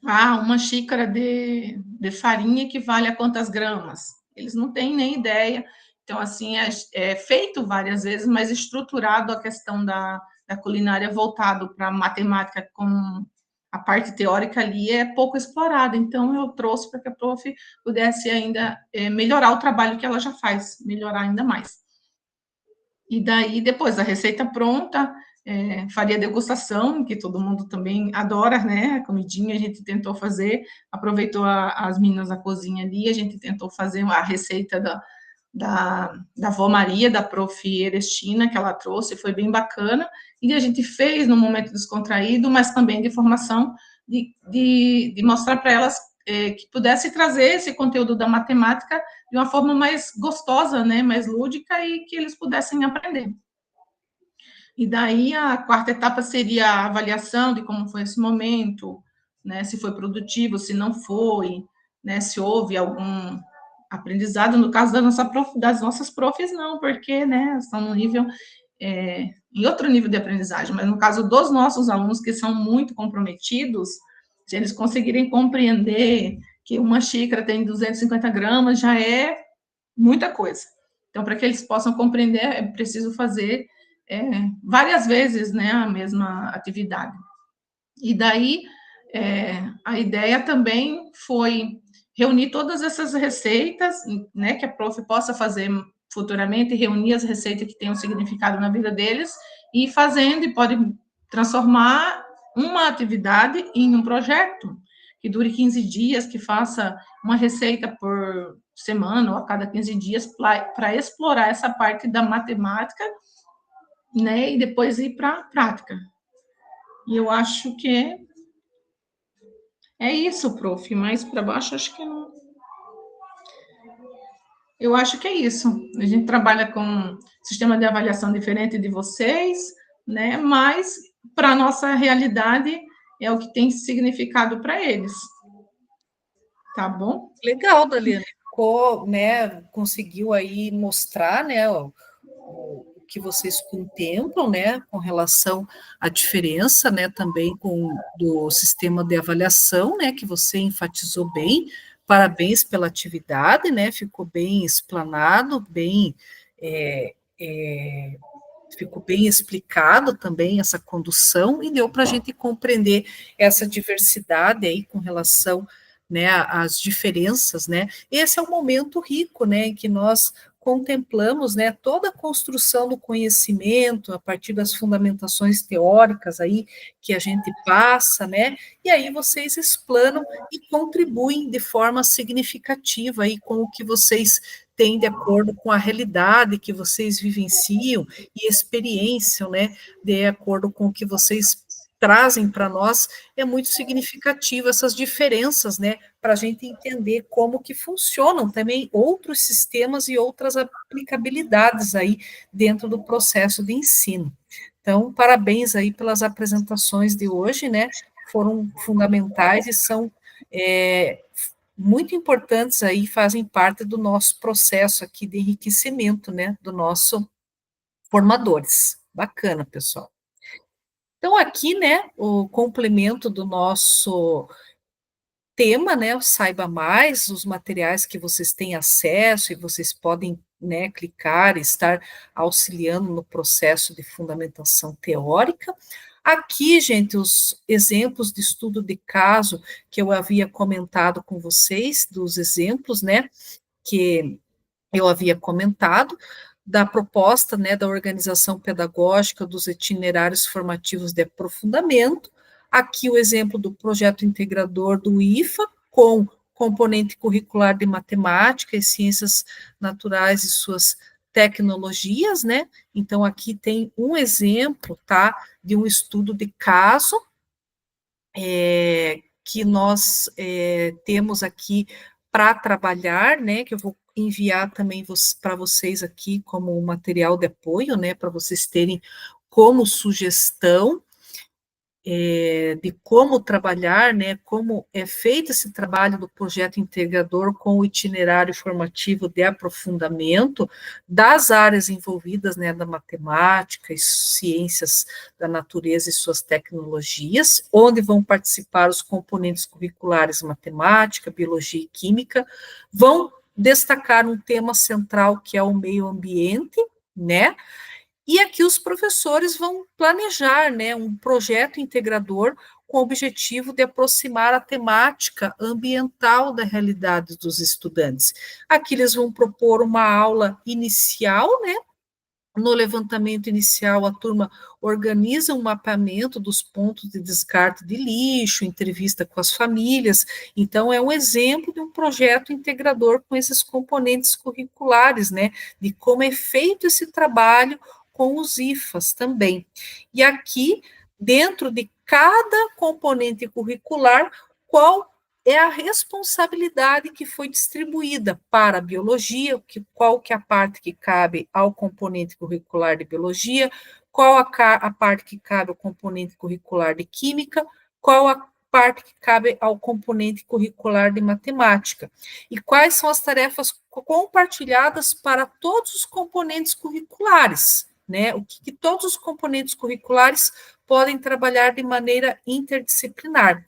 uma xícara de farinha equivale a quantas gramas? Eles não têm nem ideia. Então, assim, é feito várias vezes, mas estruturado a questão da culinária voltado para a matemática com a parte teórica ali é pouco explorada. Então, eu trouxe para que a prof pudesse ainda melhorar o trabalho que ela já faz, melhorar ainda mais. E daí, depois da receita pronta, faria degustação, que todo mundo também adora, né? A comidinha a gente tentou fazer, aproveitou as meninas da cozinha ali, a gente tentou fazer a receita da avó Maria, da prof. Erestina, que ela trouxe, foi bem bacana, e a gente fez num momento descontraído, mas também de formação, de mostrar para elas que pudesse trazer esse conteúdo da matemática de uma forma mais gostosa, né, mais lúdica, e que eles pudessem aprender. E daí a quarta etapa seria a avaliação de como foi esse momento, né, se foi produtivo, se não foi, né, se houve algum aprendizado. No caso das nossas profs, não, porque, né, estão no nível, em outro nível de aprendizagem, mas no caso dos nossos alunos, que são muito comprometidos, se eles conseguirem compreender que uma xícara tem 250 gramas, já é muita coisa. Então, para que eles possam compreender, é preciso fazer várias vezes, né, a mesma atividade. E daí, a ideia também foi reunir todas essas receitas, né, que a prof possa fazer futuramente, reunir as receitas que tenham significado na vida deles, e ir fazendo, e pode transformar uma atividade em um projeto, que dure 15 dias, que faça uma receita por semana, ou a cada 15 dias, para explorar essa parte da matemática, né, e depois ir para a prática. E eu acho que é isso, prof. Mais para baixo, acho que não. Eu acho que é isso. A gente trabalha com um sistema de avaliação diferente de vocês, né? Mas para a nossa realidade é o que tem significado para eles. Tá bom? Legal, Daliane. Né, conseguiu aí mostrar, né, o que vocês contemplam, né, com relação à diferença, né, também do sistema de avaliação, né, que você enfatizou bem. Parabéns pela atividade, né, ficou bem explanado, ficou bem explicado também essa condução, e deu para a gente compreender essa diversidade aí com relação, né, às diferenças, né. Esse é um momento rico, né, em que nós contemplamos, né, toda a construção do conhecimento a partir das fundamentações teóricas aí que a gente passa, né, e aí vocês explanam e contribuem de forma significativa aí com o que vocês têm de acordo com a realidade que vocês vivenciam e experienciam, né, de acordo com o que vocês trazem para nós. É muito significativo essas diferenças, né, para a gente entender como que funcionam também outros sistemas e outras aplicabilidades aí dentro do processo de ensino. Então, parabéns aí pelas apresentações de hoje, né, foram fundamentais e são muito importantes aí, fazem parte do nosso processo aqui de enriquecimento, né, do nosso formadores. Bacana, pessoal. Então, aqui, né, o complemento do nosso tema, né, o Saiba Mais, os materiais que vocês têm acesso e vocês podem, né, clicar e estar auxiliando no processo de fundamentação teórica. Aqui, gente, os exemplos de estudo de caso que eu havia comentado com vocês, dos exemplos, né, que eu havia comentado, da proposta, né, da organização pedagógica dos itinerários formativos de aprofundamento. Aqui o exemplo do projeto integrador do IFA, com componente curricular de matemática e ciências naturais e suas tecnologias, né? Então, aqui tem um exemplo, tá, de um estudo de caso, que nós temos aqui para trabalhar, né, que eu vou enviar também para vocês aqui como material de apoio, né, para vocês terem como sugestão de como trabalhar, né, como é feito esse trabalho do projeto integrador com o itinerário formativo de aprofundamento das áreas envolvidas, né, da matemática e ciências da natureza e suas tecnologias, onde vão participar os componentes curriculares matemática, biologia e química, vão destacar um tema central que é o meio ambiente, né, e aqui os professores vão planejar, né, um projeto integrador com o objetivo de aproximar a temática ambiental da realidade dos estudantes. Aqui eles vão propor uma aula inicial, né, no levantamento inicial, a turma organiza um mapeamento dos pontos de descarte de lixo, entrevista com as famílias. Então, é um exemplo de um projeto integrador com esses componentes curriculares, né? De como é feito esse trabalho com os IFAs também. E aqui, dentro de cada componente curricular, qual é a responsabilidade que foi distribuída para a biologia, qual que é a parte que cabe ao componente curricular de biologia, qual a parte que cabe ao componente curricular de química, qual a parte que cabe ao componente curricular de matemática, e quais são as tarefas compartilhadas para todos os componentes curriculares, né? O que todos os componentes curriculares podem trabalhar de maneira interdisciplinar.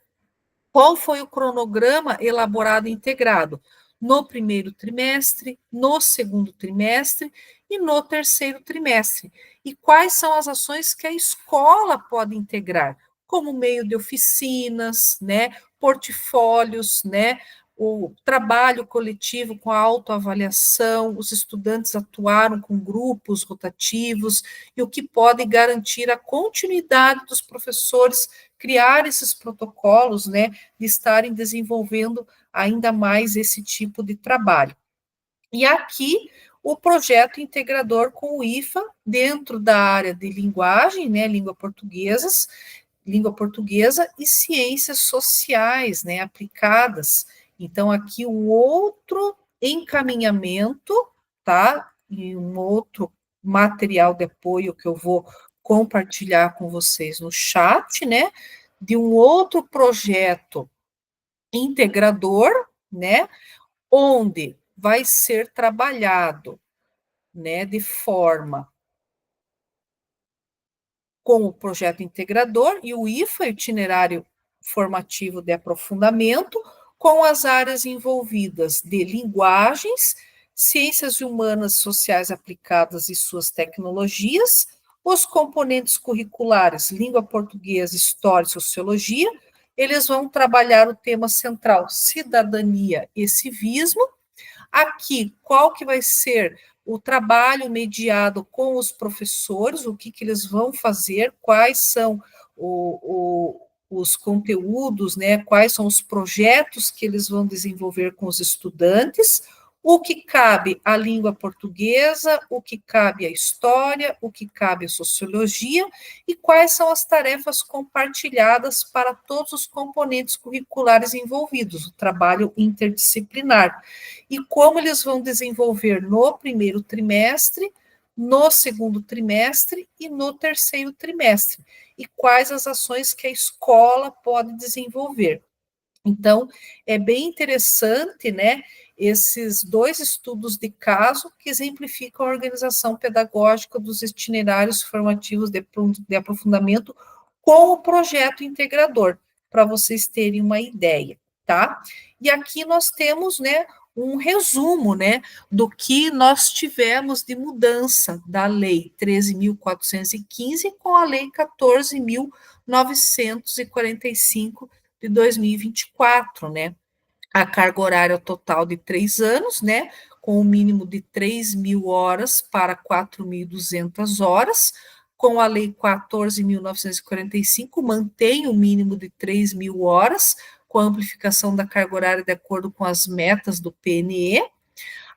Qual foi o cronograma elaborado e integrado? No primeiro trimestre, no segundo trimestre e no terceiro trimestre. E quais são as ações que a escola pode integrar? Como meio de oficinas, né, portfólios, né, o trabalho coletivo com a autoavaliação, os estudantes atuaram com grupos rotativos, e o que pode garantir a continuidade dos professores criar esses protocolos, né, de estarem desenvolvendo ainda mais esse tipo de trabalho. E aqui, o projeto integrador com o IFA, dentro da área de linguagem, né, língua portuguesa e ciências sociais, né, aplicadas. Então, aqui um outro encaminhamento, tá? E um outro material de apoio que eu vou compartilhar com vocês no chat, né? De um outro projeto integrador, né? Onde vai ser trabalhado, né? De forma com o projeto integrador e o IFA, itinerário formativo de aprofundamento, com as áreas envolvidas de linguagens, ciências humanas sociais aplicadas e suas tecnologias, os componentes curriculares, língua portuguesa, história e sociologia, eles vão trabalhar o tema central, cidadania e civismo. Aqui, qual que vai ser o trabalho mediado com os professores, o que eles vão fazer, quais são os conteúdos, né, quais são os projetos que eles vão desenvolver com os estudantes, o que cabe à língua portuguesa, o que cabe à história, o que cabe à sociologia, e quais são as tarefas compartilhadas para todos os componentes curriculares envolvidos, o trabalho interdisciplinar. E como eles vão desenvolver no primeiro trimestre, no segundo trimestre e no terceiro trimestre, e quais as ações que a escola pode desenvolver. Então, é bem interessante, né, esses dois estudos de caso que exemplificam a organização pedagógica dos itinerários formativos de aprofundamento com o projeto integrador, para vocês terem uma ideia, tá? E aqui nós temos, né, um resumo, né, do que nós tivemos de mudança da Lei 13.415 com a Lei 14.945 de 2024, né? A carga horária total de 3 anos, né? Com o mínimo de 3.000 horas para 4.200 horas. Com a Lei 14.945, mantém o mínimo de 3.000 horas, com a amplificação da carga horária de acordo com as metas do PNE.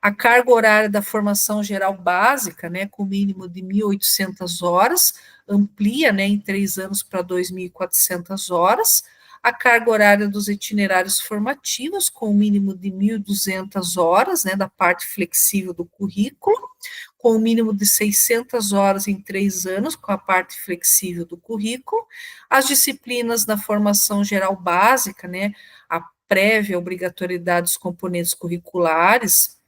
A carga horária da formação geral básica, né, com mínimo de 1.800 horas, amplia, né, em 3 anos para 2.400 horas. A carga horária dos itinerários formativos, com mínimo de 1.200 horas, né, da parte flexível do currículo, com o mínimo de 600 horas em 3 anos, com a parte flexível do currículo. As disciplinas da formação geral básica, né, a prévia obrigatoriedade dos componentes curriculares,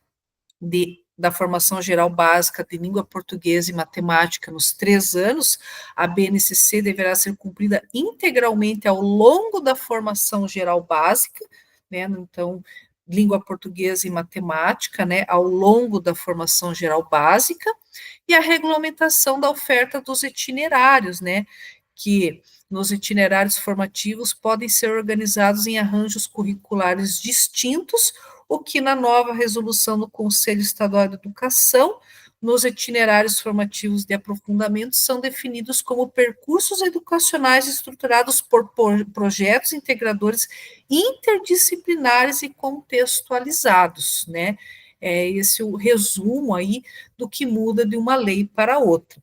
da formação geral básica de língua portuguesa e matemática nos 3 anos, a BNCC deverá ser cumprida integralmente ao longo da formação geral básica, né? Então, língua portuguesa e matemática, né, ao longo da formação geral básica, e a regulamentação da oferta dos itinerários, né, que nos itinerários formativos podem ser organizados em arranjos curriculares distintos, o que na nova resolução do Conselho Estadual de Educação, nos itinerários formativos de aprofundamento, são definidos como percursos educacionais estruturados por projetos integradores interdisciplinares e contextualizados, né? Esse é o resumo aí do que muda de uma lei para outra.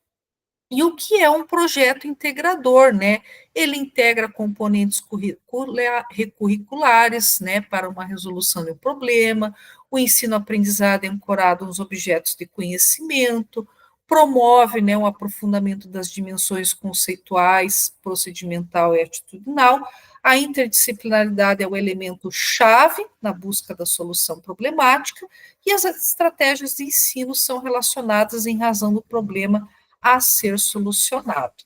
E o que é um projeto integrador, né? Ele integra componentes curriculares, né, para uma resolução de um problema, o ensino-aprendizado é ancorado aos objetos de conhecimento, promove, né, um aprofundamento das dimensões conceituais, procedimental e atitudinal, a interdisciplinaridade é o elemento chave na busca da solução problemática, e as estratégias de ensino são relacionadas em razão do problema a ser solucionado.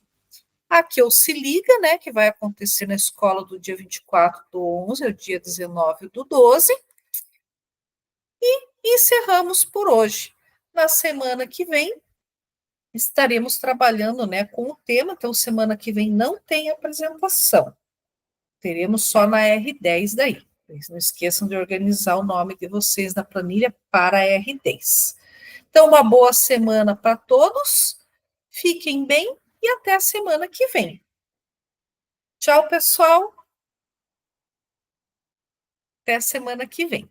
Aqui o Se Liga, né, que vai acontecer na escola do dia 24/11 ao dia 19/12, e encerramos por hoje. Na semana que vem, estaremos trabalhando, né, com o tema, então semana que vem não tem apresentação, teremos só na R10 daí. Não esqueçam de organizar o nome de vocês na planilha para a R10. Então, uma boa semana para todos. Fiquem bem e até a semana que vem. Tchau, pessoal. Até a semana que vem.